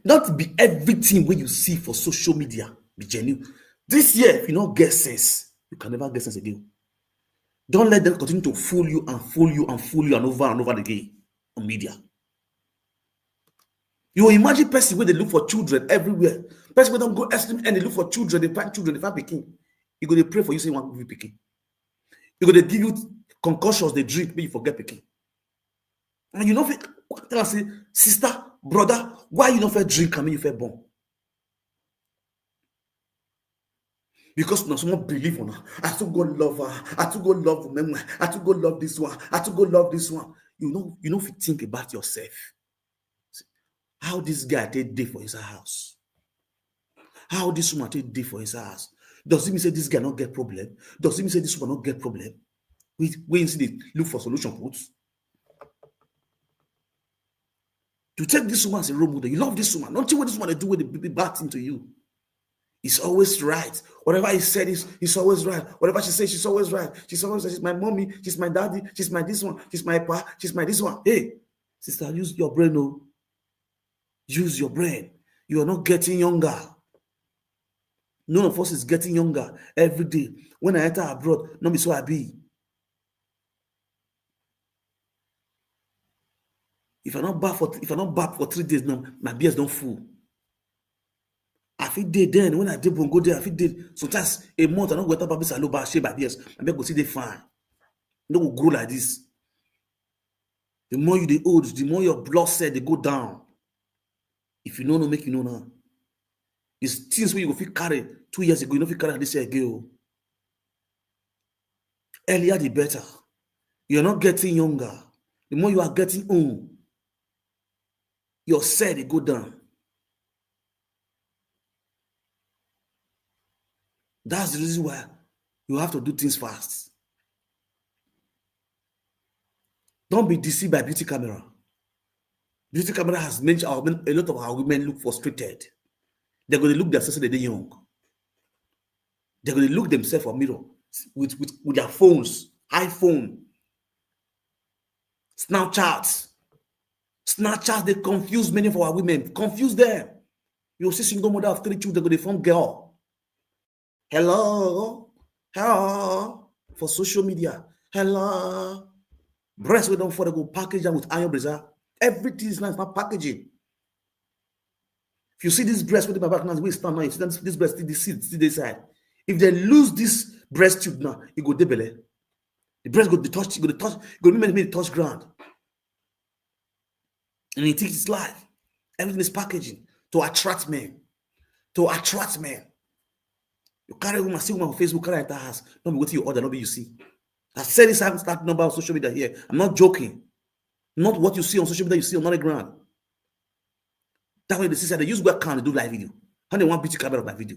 Not be everything when you see for social media be genuine. This year, if you don't get sense, you can never get sense again. Don't let them continue to fool you and over again on media. You imagine person where they look for children everywhere. Person where don't go estimate and they look for children, they find children, they find picking. You go to pray for you, say you want to be picking. You go to give you concussions, they drink, but you forget picking. And you know, tell us, say, sister, brother, why you not fair drink? I mean, you fair born. Because now someone believe on her. I have to go love her. I have to go love women. I have to go love this one. I have to go love this one. You know if you think about yourself. How this guy take day for his house? How this woman take day for his house? Does it mean say this guy not get problem? Does it mean say this woman not get problem? We see they look for solution puts. To take this woman as a role model, you love this woman. Don't you what this woman they do with the bad thing to you? It's always right. Whatever he said is always right. Whatever she says, she's always right. She's always right. She's my mommy. She's my daddy. She's my this one. She's my pa. She's my this one. Hey, sister, use your brain. Oh. Use your brain. You are not getting younger. None of us is getting younger every day. When I enter abroad, not be so I be. If I not back for 3 days now, my beers don't full. I feel day then when I did go there, I feel day sometimes a month I don't go to Babi Saloba shape by beers. I go see they fine. They will grow like this. The more you the old, the more your blood cell they go down. If you know, no make you know now. It's things where you go feel carry 2 years ago, you know if you carry this year again. Earlier the better. You're not getting younger. The more you are getting old, your cell they go down. That's the reason why you have to do things fast. Don't be deceived by beauty camera. Beauty camera has made a lot of our women look frustrated. They're going to look themselves when they're young. They're going to look themselves in a mirror with their phones, iPhone, Snapchat. They confuse many of our women. Confuse them. You see single mother of 3 children, they form girl. Hello. For social media. Hello. Breast we don't for go package them with iron brazier. Everything is nice, not packaging. If you see this breast with my back now, we stand now. You see this breast, this side. If they lose this breast tube now, it go debele. The breast go touch ground. And it takes its life. Everything is packaging to attract men. You carry woman, see woman on Facebook, carry enter house. Don't be waiting your order, not be you see. I said this, I haven't started number on social media here. I'm not joking. Not what you see on social media, you see on the ground. That's why the sister they use webcam to do live video. And they want beauty camera of my video.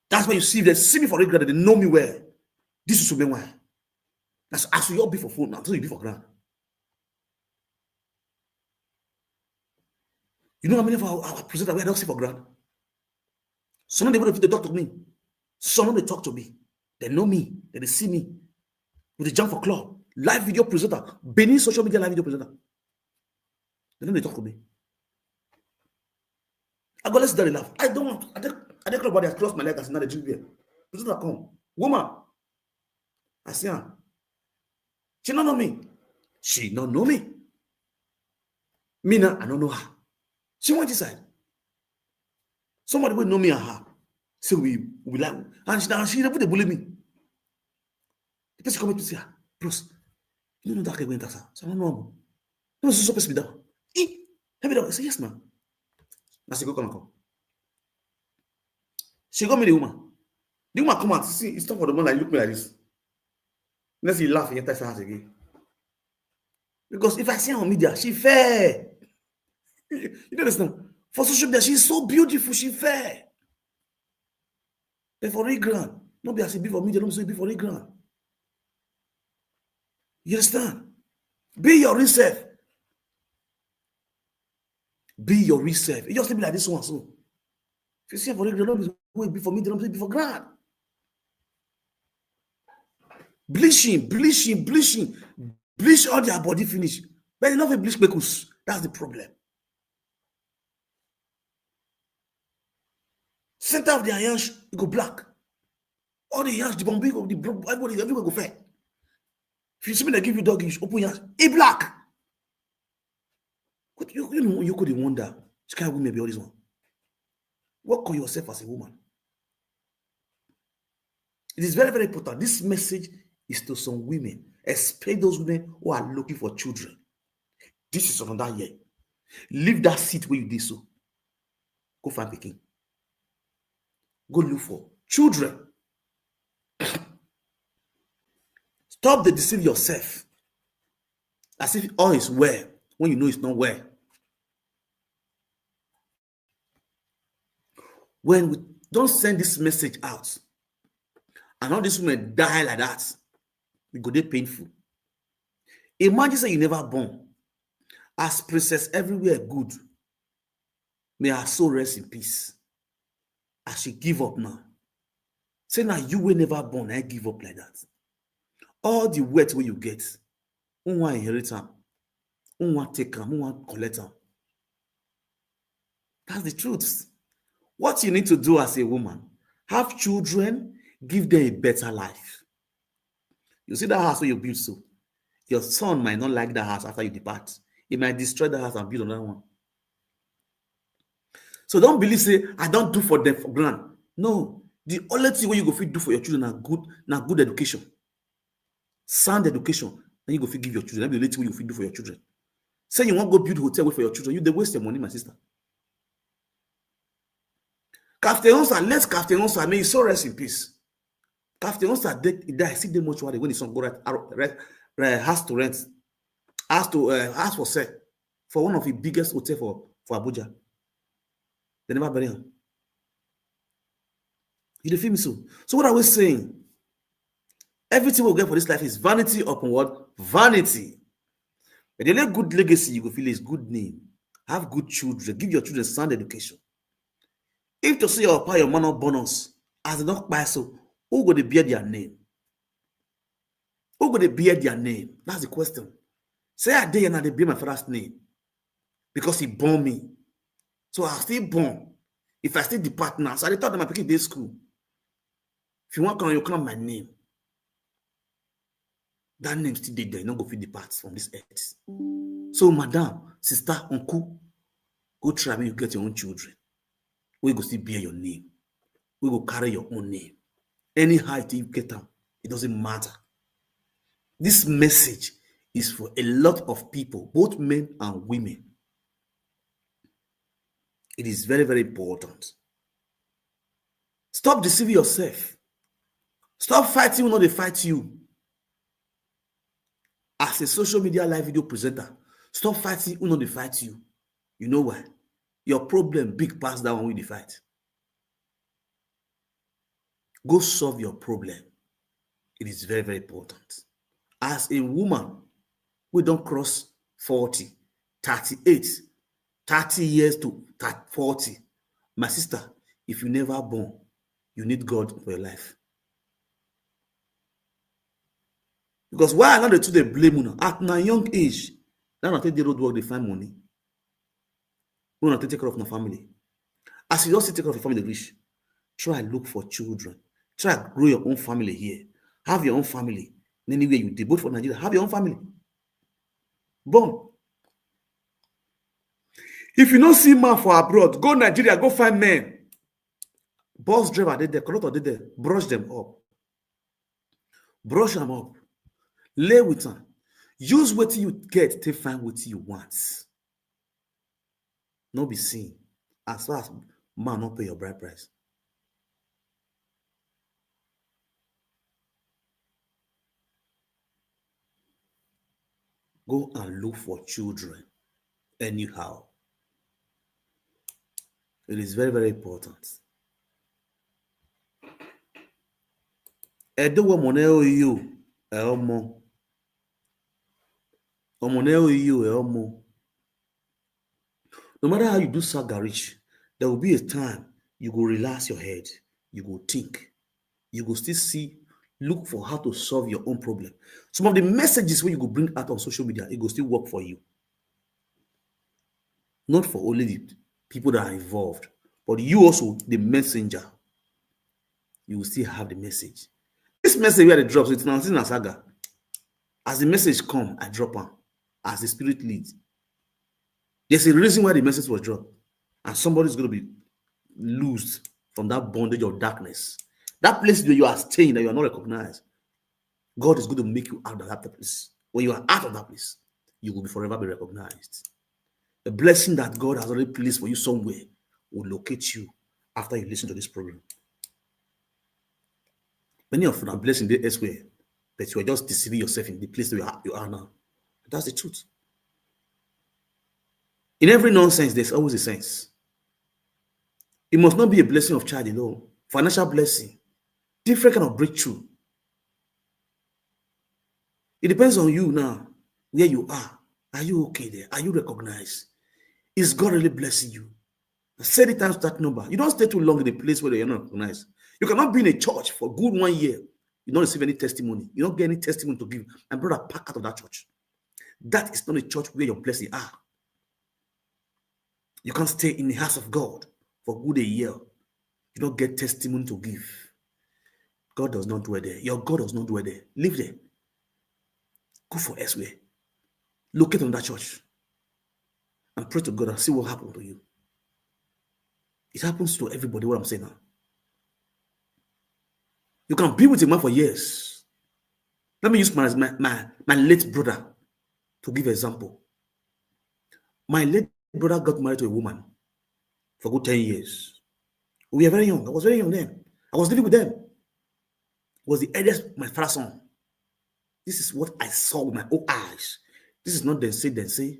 That's why you see they see me for regular, they know me well. This is Umenwan. That's as you all be for phone now, so you be for ground. You know how many of our presenters we don't see for ground? Some of them they talk to me. Some of them they talk to me. They know me. They see me. With the jump for club. Live video presenter. Benin social media live video presenter. They know they talk to me. I go, let's laugh. I don't care about that. Cross my leg as another Julia. Presenter come. Woman. I see her. She don't know me. She don't know me. Me now, I don't know her. She went inside. Somebody will know me and her. So we like, and she never bully me. The person come to see her. Bros, you don't know that I went her. So I don't know. No, she's supposed to be down. I say, yes, ma'am. I say, go come. She got me the woman. The woman come out. See, it's time for the man like look me like this. Let's see, laugh and enter her house again. Because if I see her on media, she fair. You don't understand? For social media, she's so beautiful, she fair. But for real grand, not be as a be for media, don't say be for real grand. You understand? Be your real self. Be your real self. You just be like this one, so. If you see her for real grand, don't be for media, don't say be for grand. Bleaching. Bleach all their body finish. But you not bleach because that's the problem. Center of their yansh, it go black. All the yansh, the bombing of the blood, everybody, everywhere go fair. If you see me, they give you dog yansh, open yansh, it black. But you know, you could wonder, this kind of woman be all this one. Work on yourself as a woman. It is very, very important. This message is to some women, especially those women who are looking for children. This is another year. Leave that seat where you did so. Go find the king. Go look for children. Stop the deceive yourself as if all is well when you know it's not well. When we don't send this message out and all these women die like that, we go there painful. Imagine say you never born. As princess everywhere good. May her soul rest in peace. As she give up now. Say now you will never born, I give up like that. All the wealth where you get, who want inherit them, who want take them, who want collect them. That's the truth. What you need to do as a woman, have children, give them a better life. You see that house where you build so, your son might not like that house after you depart. He might destroy the house and build another one. So don't believe say I don't do for them for grant. No, the only thing what you go fit do for your children are good education, sound education. Then you go fit give your children. That's the only thing what you fit do for your children. Say you want to go build hotel for your children, you they waste your money, my sister. Captain Onsa, let Captain Onsa may he so rest in peace. Captain Onsa died. See them much when his son go has to rent, has to ask for sale for one of the biggest hotel for Abuja. They never bury him. You feel me so? So what are we saying? Everything we'll get for this life is vanity upon what? Vanity. But the good legacy you go feel is good name. Have good children. Give your children sound education. If to say your pa your man or bonus, as they not buy so, who go to bear their name? Who go to bear their name? That's the question. Say I dare and they bear my father's name because he born me. So I still born. If I still depart now, so I thought my pikin dey school. If you want come, you come my name. That name still dey there. You no go fit depart from this earth. So, madam, sister, uncle, go try when you get your own children. We go still bear your name. We go carry your own name. Any height you get them, it doesn't matter. This message is for a lot of people, both men and women. It is very, very important. Stop deceiving yourself. Stop fighting when they fight you. As a social media live video presenter, stop fighting when they fight you. You know why? Your problem big past that one with the fight. Go solve your problem. It is very, very important. As a woman, we don't cross 40, 38, 30 years to 40. My sister, if you never born, you need God for your life. Because why are not the two they blame you now? At my young age, now I take the road work, they find money. We want to take care of my family. As you don't take care of your family rich, try look for children. Try grow your own family here. Have your own family. Anywhere you did, both for Nigeria, have your own family. Boom. If you don't see man for abroad, go Nigeria, go find men. Bus driver did there, conductor did there, brush them up. Brush them up. Lay with them. Use what you get to find what you want. No be seen. As far as man not pay your bride price. Go and look for children anyhow. It is very, very important. Edo wo moneo you elmo. Omoneo you elmo. No matter how you do saga rich, there will be a time you go relax your head, you go think, you go still see, look for how to solve your own problem. Some of the messages where you go bring out on social media, it go still work for you. Not for only the people that are involved, but you also, the messenger, you will still have the message. This message where it drops, it's not in a saga. As the message come, I drop on. As the spirit leads. There's a reason why the message was dropped. And somebody's going to be loosed from that bondage of darkness. That place where you are staying, that you are not recognized. God is going to make you out of that place. When you are out of that place, you will be forever be recognized. The blessing that God has already placed for you somewhere will locate you after you listen to this program. Many of you are blessed in the elsewhere, but you are just deceiving yourself in the place that you are now. That's the truth. In every nonsense, there's always a sense. It must not be a blessing of child alone. Financial blessing. Different kind of breakthrough. It depends on you now, where you are. Are you okay there? Are you recognized? Is God really blessing you? I said it times that number. You don't stay too long in a place where you're not recognized. You cannot be in a church for a good 1 year. You don't receive any testimony. You don't get any testimony to give. And brother, pack out of that church. That is not a church where your blessing are. You can't stay in the house of God for good a year. You don't get testimony to give. God does not dwell there. Your God does not dwell there. Live there. Go for elsewhere. Locate on that church. And pray to God and see what happens to you. It happens to everybody, what I'm saying now. You can be with a man for years. Let me use my late brother to give an example. My late brother got married to a woman for good 10 years. We were very young. I was very young then. I was living with them. It was the eldest, my father's son. This is what I saw with my own eyes. This is not then say, then say.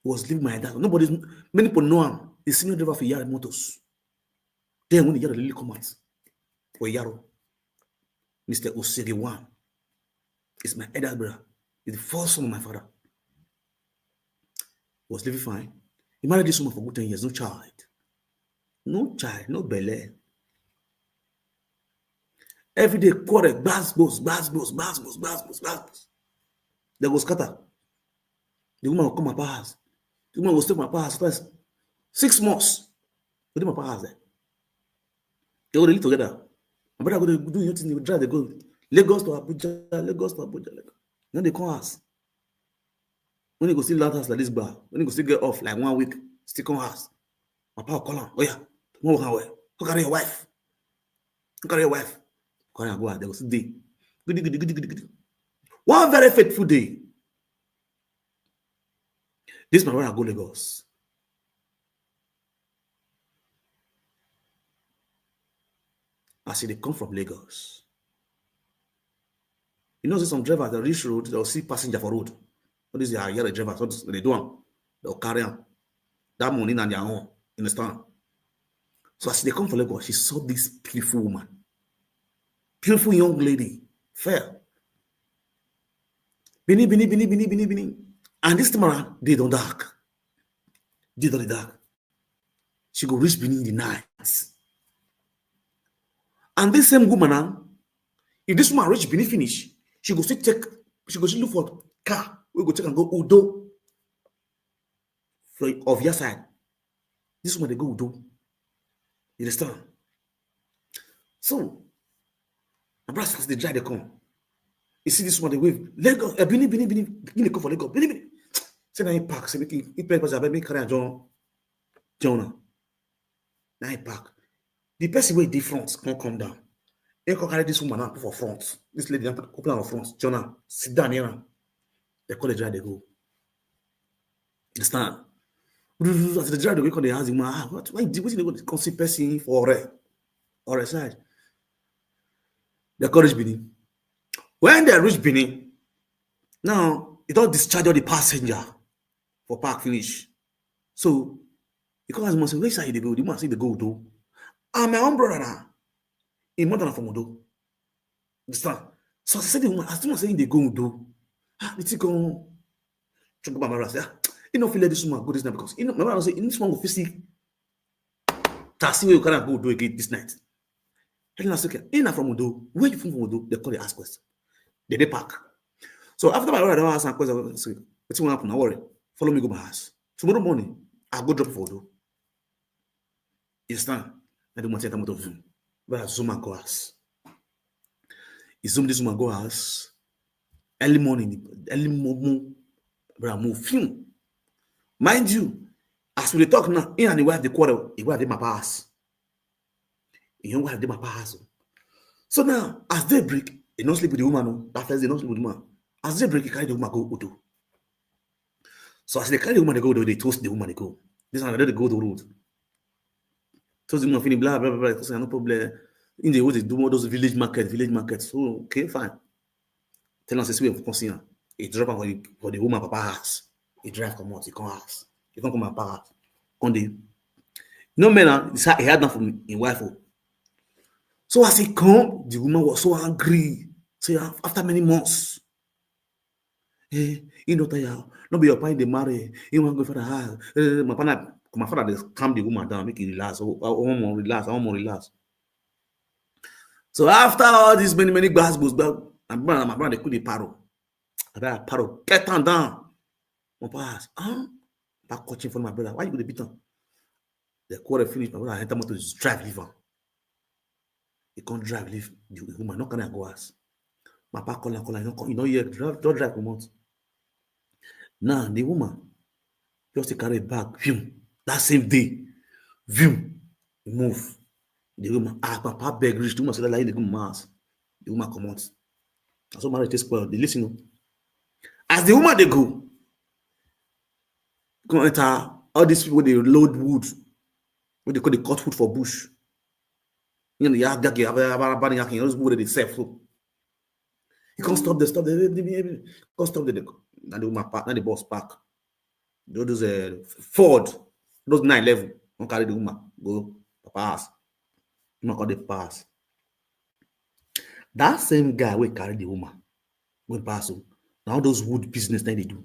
He was living my dad. Many people know him. The senior driver for Iyore Motors. Then when the Iyore really come out, for Iyore, Mr. Osegiwan is my elder brother. He's the first son of my father. He was living fine. He married this woman for good 10 years. No child. No child. No belly. Every day, quarter, blast. They go scatter. The woman will come up house. The woman will stay in my papa house first. 6 months. Within my papa house there. They will live together. My brother go to do anything, they will drive, they go. Lagos to Abuja, Lagos to Abuja. Lagos. Then they come house. When you go see land house like this bar, when you go still get off like 1 week, still come house. My papa will call him. Oh yeah, come on, where? Go carry your wife. Go carry your wife. Carry and go out. They go see day. Good. One very faithful day. This my brother go Lagos. As they come from Lagos. You know, see some drivers that reach road, they'll see passenger for road. What is the iyore driver? So they do them. They'll carry them. That money and their own. You understand? So as they come from Lagos, she saw this beautiful woman. Beautiful young lady. Fair. Bini. And this time around, they don't dark. They don't dark. She go reach Bini in the night. And this same woman now, if this woman reach Bini finish, she go still look for car. We go take and go Udo. Of your side. This woman they go Udo. You understand? So, my brother as they drive, they come. You see this one, they wave. Lagos, Bini, they come for Lagos. Bini. Say now he park. Say make he carry a Jonah. Now he park. The person way different can't come down. They can carry this woman up for front. This lady put her on front. Jonah, sit down here. They call the drive, they go. Understand? As the drive, they go on the house. Why did they go to see person for or a side? They call reach Bini. When they reach Bini, now it don't discharge all the passenger for park finish. So you come ask me, say, where side they go? The man say they go Udo. And my own brother now, in more than from Udo. Understand? So I said the woman, as soon as saying they go Udo, it's go to go by my brother. Say, you know, feel like this woman go this night because you know my brother say, this one will see taxi where you can't go Udo again this night. And I said, okay, in from Udo, where you from Udo? They call the ask question. They park. So after my brother ask a question, I say, what's going to happen? Don't worry. Follow me go my house. Tomorrow morning, I'll go drop for Udo. You understand? I don't want to take a zoom. But I zoom and go house. You zoom this woman go house. Early morning, but I move film. Mind you, as we talk now, in and the wife the quarrel, he wife my pass. You wife my pass. So now, as they break, they don't sleep with the woman. That first they don't sleep with the woman. As they break, he carry the woman go Udo. So as they carry the woman, they go, they toast the woman, they go. This one, they go the road. Toast the woman, finish, blah, blah, blah, blah, no problem. In the way they do all those village markets. So, okay, fine. Tell us, we have consider. He drop for the woman, papa house. He drive come out, he come house. He come my papa house. On the no man, he had nothing from his wife. So as he come, the woman was so angry. So after many months, hey, you know, no be your parent they marry. You want to go for the house. My father they calm the woman down, make it relax. I want more relax. So after all these many bars goes back, my brother they could the paro. I paro, get down. My pass, back coaching for my brother. Why you go to beat him? The quarter finished, my brother enter motor to drive leave him. He can't drive leave the woman, not gonna go ask. My papa call, you know, you don't drive for months. Now the woman just to carry back, that same day, move. The woman, papa beg rich, the woman said, like the woman mass. The woman come out. And so marriage is spoiled. They listen. As the woman they go enter all these people they load wood, what they call the cut wood for bush. You know, all those wood they sell. You can't stop the can't stop the now the woman park, now the bus park. Those Ford, those 911, don't carry the woman, go pass. You call the pass. That same guy will carry the woman, go pass. Now those wood business that they do.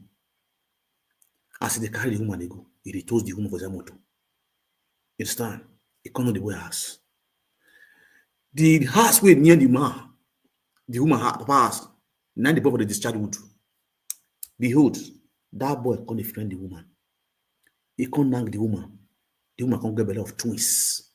As they carry the woman, they go. They toast the woman for their motor. You understand? They come on the warehouse. The house where near the woman pass. Now the boy for the discharge wood. Behold, that boy come to friend the woman. He can't nag the woman. The woman can't get belly of twins.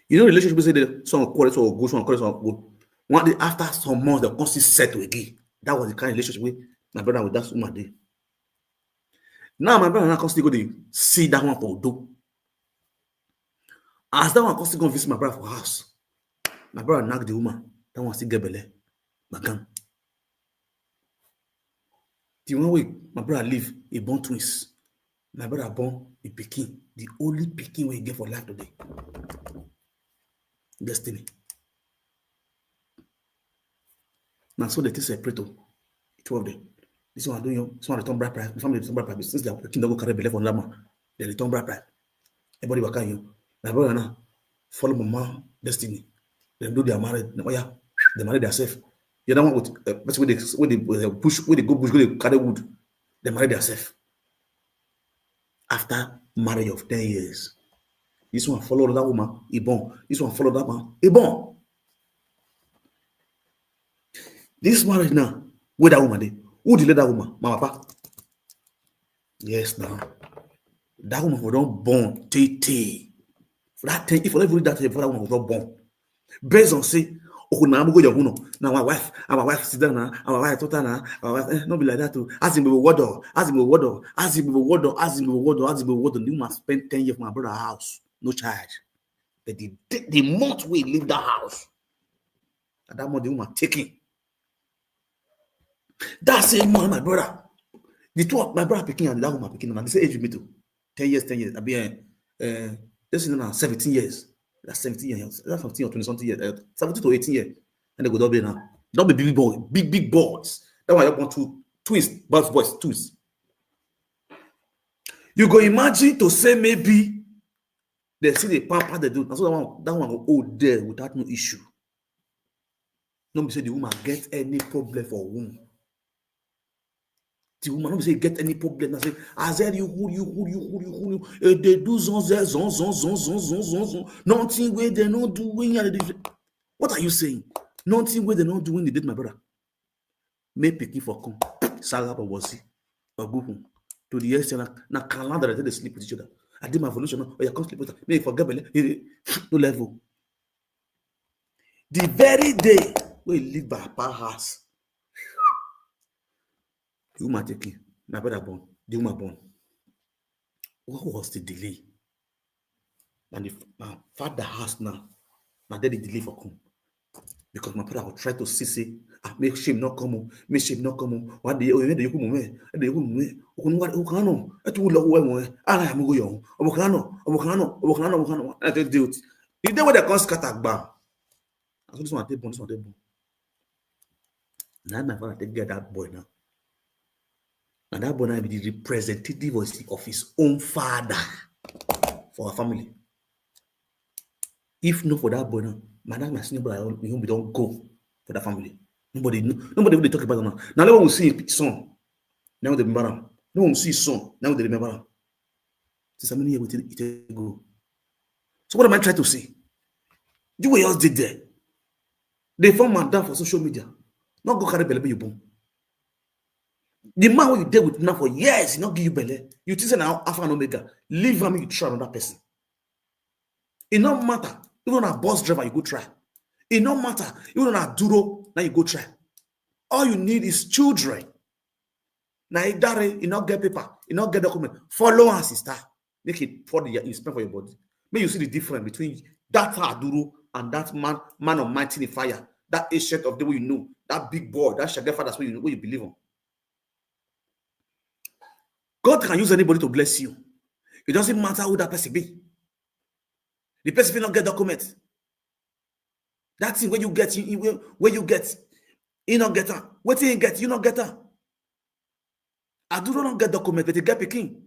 You know, relationship say that some quarrel or go, some quarrel or go. One day after some months, they'll constantly settle again. That was the kind of relationship with my brother with that woman did. Now my brother now constantly go to see that one for do. As that one constantly go visit my brother for house, my brother nag the woman. That one still get belly. Bagan. The one way my brother live, he born twins. My brother born a pikin, the only pikin we get for life today. Destiny. Now so they take separate two of them. This one doing this one return bride price. This one return bride price. Since the pikin don't go carry belly for lama, they return bride price. Everybody back at you. My brother now follow mama destiny. They do their marriage. Oh yeah, they marry themselves. The other one with that's where they push, where they go bush, where they carry wood. They marry themselves. After marriage of 10 years. This one followed that woman, he born. This one followed that man, he born. This marriage now, where that woman did? Who delayed that woman? My papa. Yes, now. That woman was not born. Tete. For that thing, if I ever read that, that woman was not born. Based on say, oh, now I'm going to now my wife sit down now, my wife total now, my wife, not be like that too. As him be water, as him be water, as him be water, as him be water, as him be water. The woman spent 10 years for my brother's house, no charge. But the month we leave the house, at that month the woman taking. That same man, my brother, the two of my brother picking and that woman picking, and the same age with me too. 10 years. I be this is now 17 years. That's 17 years. That's 15 or 20 something years. 17 to 18 years. And they go double now. Don't be big boy, big boys. That's why I want two twins, boys, twins. You go imagine to say maybe they see the pamper they do. That's what that one go hold there without no issue. Don't be say the woman get any problem for womb. The woman don't say get any problem. I say, I said you they do zon. Nothing where they not doing. What are you saying? Nothing where they not doing. They did my brother. May picky for come. Saga was or go home to the extent na calendar they sleep with each other. I did my evolution. Oh, you can't sleep with her. May forget no level. The very day we live by our house. The woman taking my brother born, the woman born. What was the delay? And if my father has now, my daddy delay for come. Because my brother will try to see, make shame not come, make shame not come. One day, you come away, and they Okano, at all away, I am going, Okano, and they do it. You know what they call scatter bar. I just want to take one. Now my father take get that boy now. And that boy now be the representative of his own father for our family. If not for that boy now, my senior brother, we don't go for that family. Nobody will talk about him now. Now when we see his son, now they remember him. No one see his son, now they remember him. Since how many years it go? So what am I trying to say? You what else did there? They found man down for social media. Not go carry belly you boom. The man who you deal with now for years, he not give you belly. You think say now Alpha and Omega. Leave him, you try another person. It don't matter. Even on a bus driver, you go try. It don't matter. Even on a duro, now you go try. All you need is children. Now you not get paper, you not get document. Follow and sister. Make it for the you spend for your body. May you see the difference between that aduro and that man of mighty in fire. That ancient of the way you know. That big boy, that shaggy that's what you believe on. God can use anybody to bless you. It doesn't matter who that person be. The person will not get documents. That thing where you get, you not get her. What you get, you not get her. I do not get documents, but you get picking.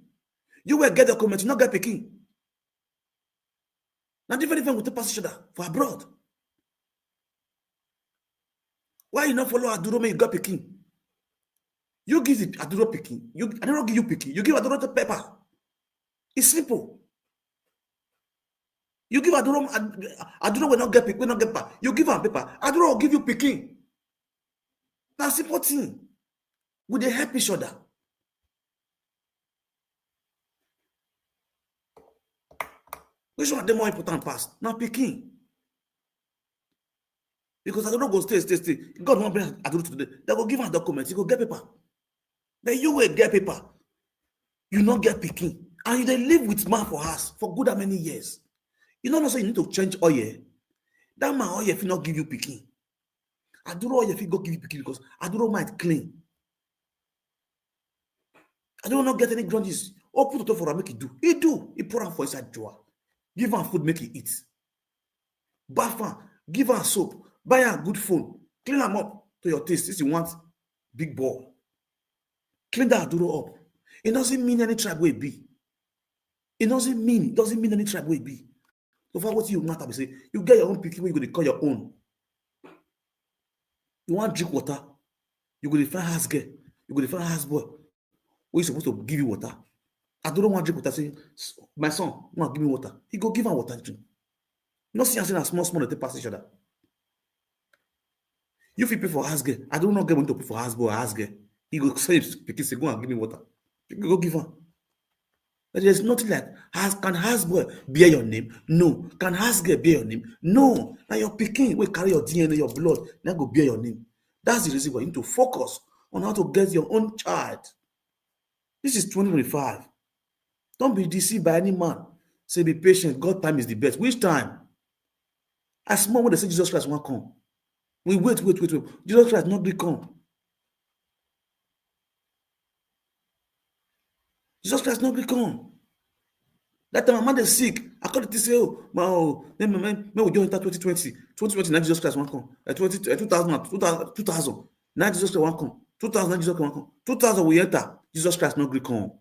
You will get documents, you not get picking. Now different with the pass each other for abroad. Why you not follow Aduro you got picking? You give it Aduro picking. I don't give you picking. You give Aduro the paper. It's simple. You give Aduro will not get pick, will not get paper. You give her paper. Aduro will give you picking. That's simple thing. Would they help each other? Which one of them more important past? Now picking. Because I don't go stay. God won't bring Aduru today. They go give us documents. You go get paper. Then you will get paper. You not get picking. And you then live with man for us for good how many years. You don't know, so you need to change oil. That man oil if he not give you picking. Aduru oil if he go give you picking because Aduru might clean. I don't not get any grudges. Oh, put it for her, make it do. He do. He pour her for inside drawer. Give her food, make it eat. Bath her. Give her soap. Buy her a good phone. Clean them up to your taste. If you want big ball. Clean that Aduru up. It doesn't mean any tribe will be. It doesn't mean any tribe will be. So far, what you matter, we say, you get your own picking when you go to call your own. You want drink water, you go to find house girl, you go to find house boy. Who is supposed to give you water? I don't want to drink water. Say, my son, want to give me water. He go give him water to drink. You not see and saying a small they pass each other. You fit pay for house girl. I don't know get money to pay for house boy or house girl. He go say picking say go and give me water. You go give him. But there's nothing like can house boy bear your name? No. Can house girl bear your name? No. Now you're picking, we carry your DNA, your blood, now go bear your name. That's the reason why you need to focus on how to get your own child. This is 2025. Don't be deceived by any man. Say be patient. God time is the best. Which time? As small when they say Jesus Christ won't come. We wait. Jesus Christ not be come. Jesus Christ not be come. That time my man is sick. I called it to say, man, we go enter 2020. 2020, now Jesus Christ won't come. 2000, now Jesus Christ won't come. 2000, now Jesus Christ won't come. 2000, we enter. Jesus Christ not be come.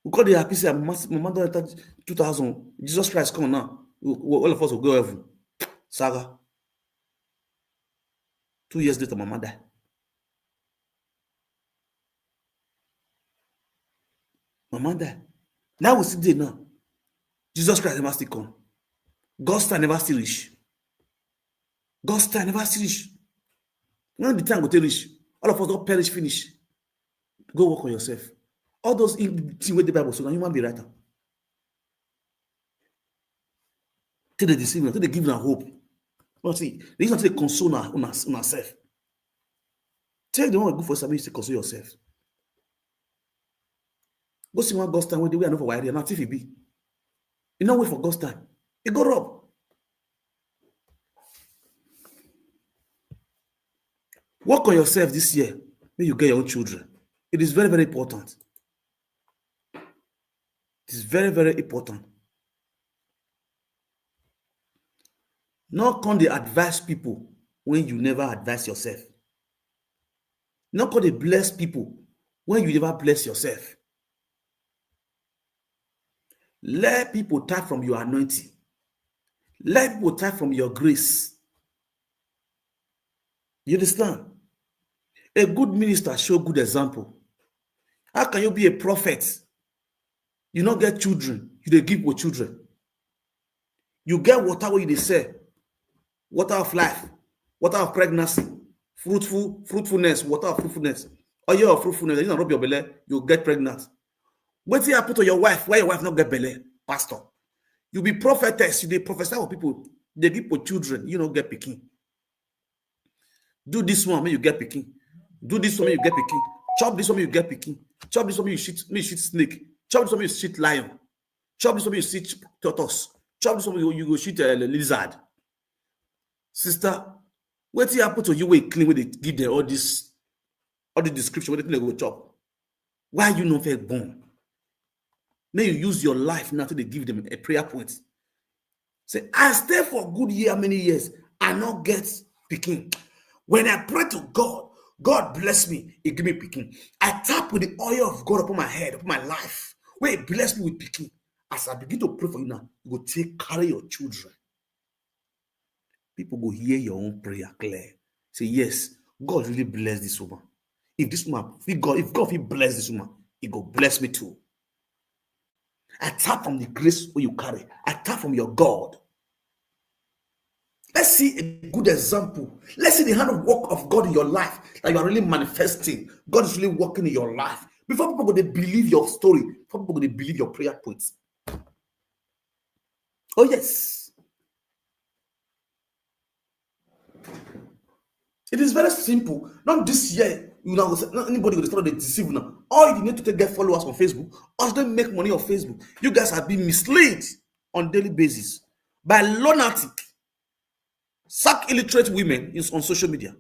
We call the happy say, my man don't enter 2000. Jesus Christ come now. All of us will go heaven. Saga. 2 years later, my mama died. Mama died. Now we see there now. Jesus Christ never still come. God's time never still reach. God's time never still reach. When the time go to reach, all of us don't perish finish. Go work on yourself. All those things with the Bible, so now you might be right. Till they deceive you, till they give you hope. But see, they used to console on ourselves. Tell the one go for something to console yourself. Go see one God's time where they are not for why they are not if it be. You not wait for God's time. It go up. Work on yourself this year when you get your own children. It is very, very important. It is very, very important. Not come to advise people when you never advise yourself. Not come to bless people when you never bless yourself. Let people tap from your anointing. Let people tap from your grace. You understand? A good minister show good example. How can you be a prophet? You not get children. You dey give with children. You get water where you sell. Water of life. Water of pregnancy. Fruitfulness. Water of fruitfulness. Oil of fruitfulness. You not rub your belly. You get pregnant. What do you put on your wife? Why your wife not get belly? Pastor. You be prophetess. You dey prophesy for people. They give for children. You don't get picking. Do this one when you get picking. Do this one when you get picking. Chop this one when you get picking. Chop this one when you shoot snake. Chop this one when you shoot lion. Chop this one when you shoot tortoise. Chop this one when you go shoot a lizard. Sister, what do you put on you way clean when they give them all the description when they go chop? Why you not feel born? May you use your life now to they give them a prayer point. Say, I stay for good year, many years, I not get picking. When I pray to God, God bless me, He give me picking. I tap with the oil of God upon my head, upon my life. When He bless me with picking, as I begin to pray for you now, you go carry your children. People go hear your own prayer clear. Say, yes, God really bless this woman. If this woman, if God bless this woman, He go bless me too. I tap from the grace where you carry. I tap from your God. Let's see a good example. Let's see the hand of work of God in your life that you are really manifesting. God is really working in your life. Before people go, they believe your story. Before people go, they believe your prayer points. Oh, yes. It is very simple. Not this year, not anybody will start to deceive now. All you need to get followers on Facebook, or then make money on Facebook. You guys are being misled on daily basis by lunatic, sack illiterate women on social media.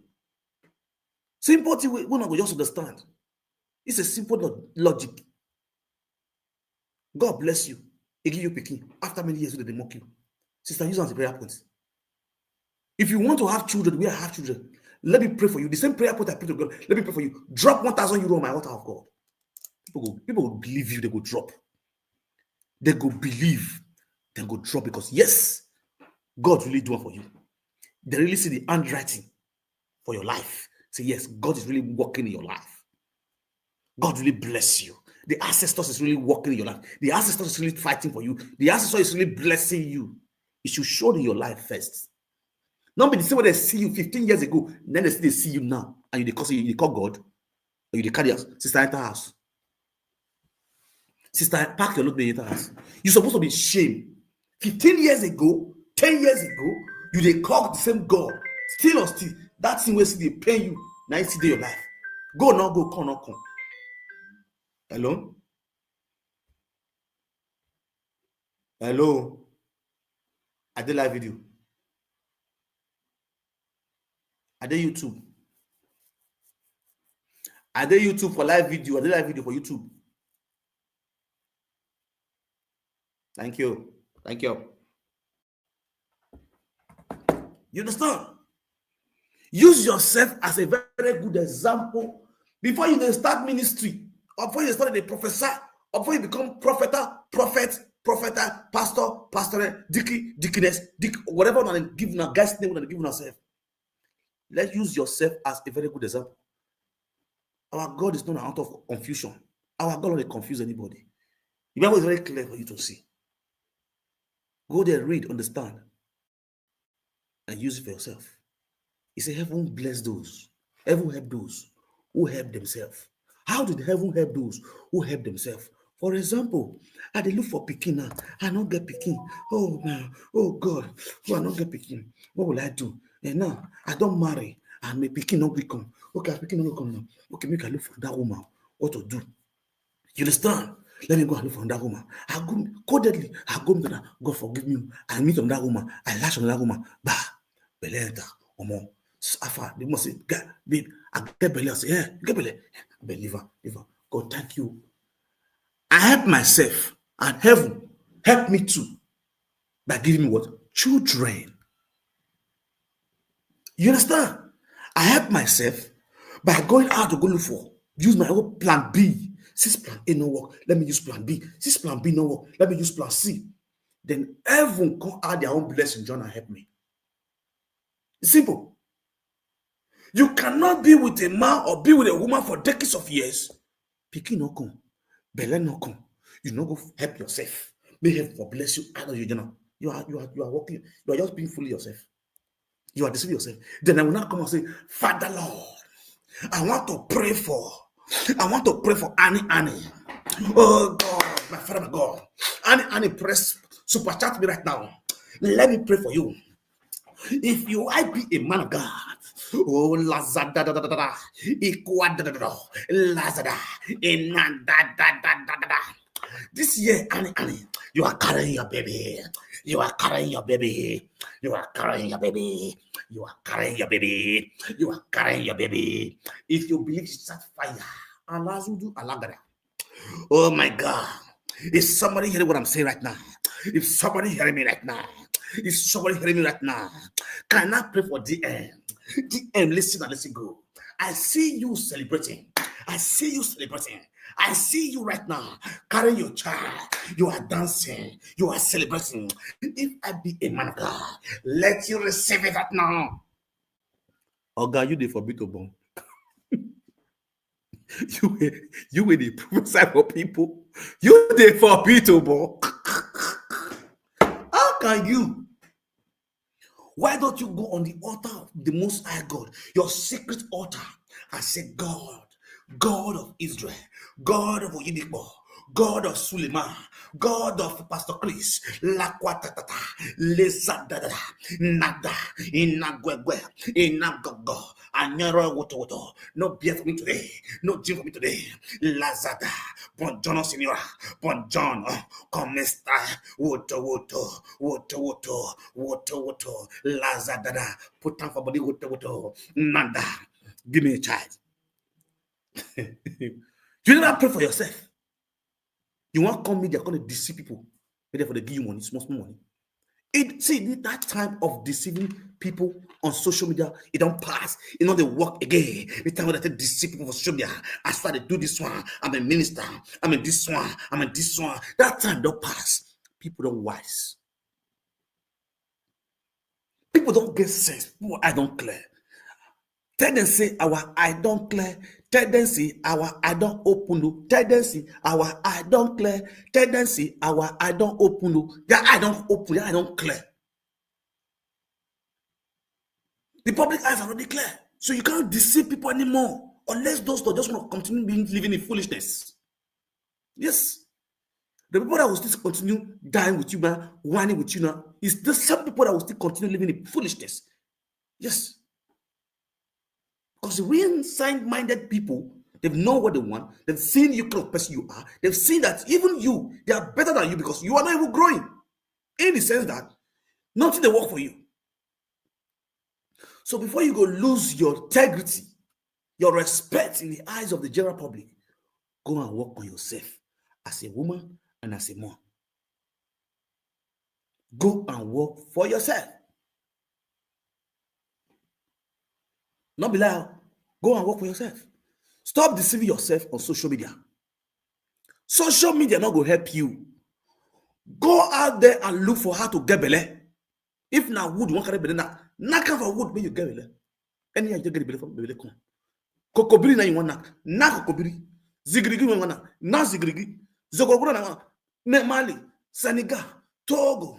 Simple thing we not just understand. It's a simple logic. God bless you. He give you picking. After many years, they mock you. Sister, use it as a prayer point. If you want to have children, we have children. Let me pray for you. The same prayer point I pray to God. Let me pray for you. Drop 1,000 euro on my altar of God. People will believe you. They go drop. They go believe. They go drop because yes, God really do it for you. They really see the handwriting for your life. Say yes, God is really working in your life. God really bless you. The ancestors is really working in your life. The ancestors is really fighting for you. The ancestors is really blessing you. It should show in your life first. Not be the same way they see you 15 years ago, then they see you now, and you call God, or you carry us. Sister, enter house. Sister, pack your load, enter house. You're supposed to be ashamed. 15 years ago, 10 years ago, you they call the same God. Still or still, that thing where they pay you, now you see your life. Go now, go, come, not come. Hello? Hello? I did live video. I did YouTube. I did YouTube for live video. I did live video for YouTube. Thank you. Thank you. You understand? Use yourself as a very good example before you start ministry, or before you start the prophesy, or before you become prophet, pastor, pastor, deaconess, whatever one give now, guy's name and give yourself. Let's use yourself as a very good example. Our God is not out of confusion. Our God don't confuse anybody. The Bible is very clear for you to see. Go there, read, understand, and use it for yourself. He said, heaven bless those. Heaven help those who help themselves. How did heaven help those who help themselves? For example, I dey look for pikin now. I don't get pikin. Oh man, oh God, I don't get pikin. What will I do? And now I don't marry, and my pikin not become. Okay, pikin not come now. Okay, make I look for that woman. What to do? You understand? Let me go and look for that woman. I go codedly. I go to that. God forgive me. I meet on that woman. I lash on that woman. Bah, belenta, omo. Afa, they must say, God, babe, I get belly. I say, yeah, get belly. Believer. God, thank you. I help myself, and heaven help me too by giving me what? Children. You understand? I help myself by going out to go look for, use my own plan B. Since plan A no work, let me use plan B. Since plan B no work, let me use plan C. Then heaven can add their own blessing, John, and help me. It's simple. You cannot be with a man or be with a woman for decades of years. Pikin no come, belle no come. You no go help yourself. May heaven for bless you. I know you know. You are working. You are just being fully yourself. You are deceiving yourself. Then I will not come and say, Father Lord, I want to pray for Annie. Oh God, my Father, my God. Annie, press super chat me right now. Let me pray for you. If you I be a man of God, oh Lazada, Lazada, this year, Annie, you are carrying your baby. You are carrying your baby. You are carrying your baby. You are carrying your baby. You are carrying your baby. If you believe it's that fire, Alazudu Alagada. Oh my God. Is somebody hearing what I'm saying right now? If somebody hearing me right now, can I pray for DM? DM, listen and listen go. I see you celebrating. I see you right now carrying your child. You are dancing. You are celebrating. If I be a man of God, let you receive it right now. Oh God, you did forbid to born. You will the prophesy for people. You did forbid to born. How can you? Why don't you go on the altar of the Most High God, your secret altar, and say, God of Israel, God of Oyedepo, God of Suleiman, God of Pastor Chris, Lakwatata, Lezadada, Nada, Inagwegwe, Inagogo, Anyaro Woto, no beer for me today, no gym for me today, Lazada, Bonjono Signora, Bonjono, Comesta, Woto, Lazada, put down for body, Woto, Nada, give me a child. You never pray for yourself. You want to come media, going to deceive people. Therefore, they give you money, small money. See, that time of deceiving people on social media, it don't pass. You know, they work again. The time that they deceive people on social media. As far as they do this one, I'm a minister. I'm in this one. I'm in this one. That time don't pass. People don't wise. People don't get sense. People, I don't clear. Tendency, our I don't clear. Tendency, our I don't open. Tendency, our I don't clear. Tendency, our I don't open. Yeah, I don't open. Yeah, I don't clear. The public eyes are already clear. So you can't deceive people anymore. Unless those that just want to continue living in foolishness. Yes. The people that will still continue dying with you, man, whining with you now, is the same people that will still continue living in foolishness. Yes. Because the real sound-minded people, they know what they want. They've seen you kind of person you are. They've seen that even you, they are better than you because you are not even growing. In the sense that nothing they work for you. So before you go lose your integrity, your respect in the eyes of the general public, go and work on yourself as a woman and as a mom. Go and work for yourself. Not be loud. Go and work for yourself. Stop deceiving yourself on social media. Social media not going to help you. Go out there and look for how to get belly. If now wood, one carry belly now. Knock for wood, when you get belly. Any you get belly from belly come. Kokobiri na you want na kokobiri. Zigrigi you want na zigrigi. Zogogoro na ne Mali, Senegal, Togo,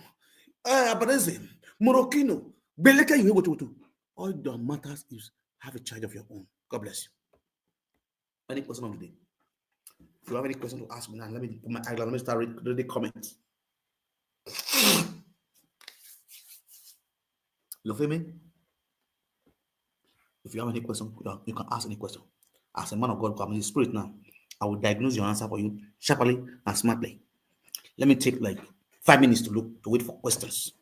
Abadese, Morocco, Beleka you what to. All that matters is have a child of your own. God bless you. Any question of the day? If you have any question to ask me now, let me put my eyeglass. Let me start reading the comments. You feel me? If you have any question, you can ask any question. As a man of God, come in the spirit now. I will diagnose your answer for you sharply and smartly. Let me take like 5 minutes to wait for questions.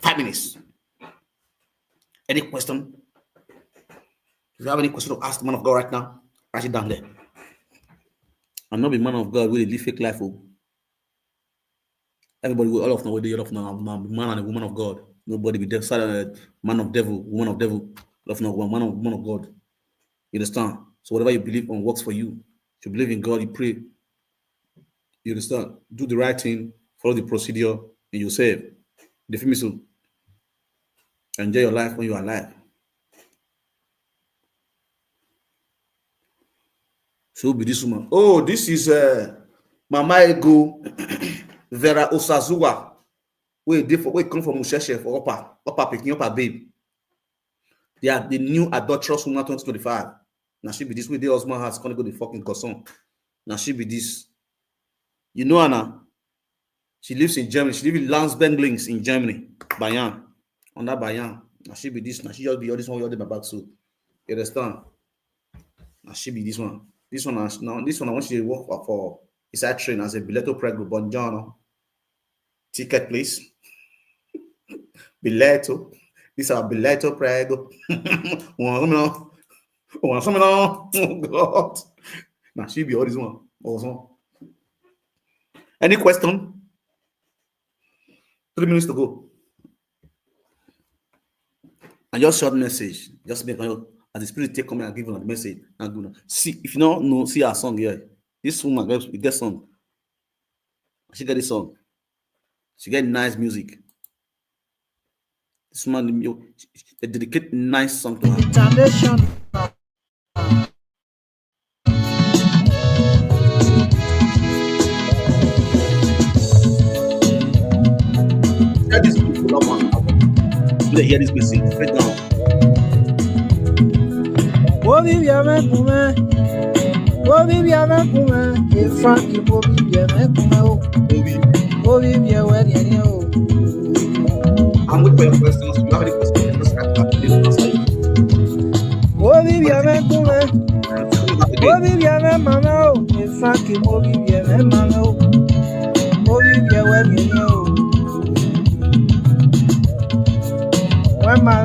5 minutes. Any question? If you have any question to ask the man of God right now, write it down there. I'm not a man of God really live fake life. Everybody will all of know they all of know man and a woman of God. Nobody be silent man of devil, woman of devil, all of know woman of God. You understand? So whatever you believe on works for you. If you believe in God, you pray. You understand? Do the right thing, follow the procedure, and you're saved. The feel me so. Enjoy your life when you are alive. So be this woman. Oh, this is Mama Ego Vera Osazuwa. Wait come from Musheshe for Opa picking up her babe. They are the new adulterous woman 2025. Now she be this way. The husband has gonna go the fucking cousin. Now she be this. You know Anna. She lives in Germany. She lives in Landsberglings in Germany. Bayan. On that Bayan. Now she be this. Now she just be all this one. You my back so. You understand? Now she be this one. This one. I want you to work for. Is that train as a biletto prego bongiorno. Ticket please. Biletto. This is our biletto prego. Oh God. Now she be all this one. Also. Any question? 3 minutes to go. And just short message. Just make as the spirit take come and give you the message. And see if you don't know, see our song here. This woman get song. She get this song. She get nice music. This man, they dedicate nice song to her. International. This beautiful woman. You hear this message straight down. Oh, Obi bia me kuma, e Frankie Bobby bia me kuma o. Obi bia we dia o. I'm waiting for your questions. If you have any questions, just ask that. Please answer you. Obi bia me kuma, Tell me that again. Obi bia me mama o. E Frankie Bobby bia me mama o. Obi bia we dia o. When my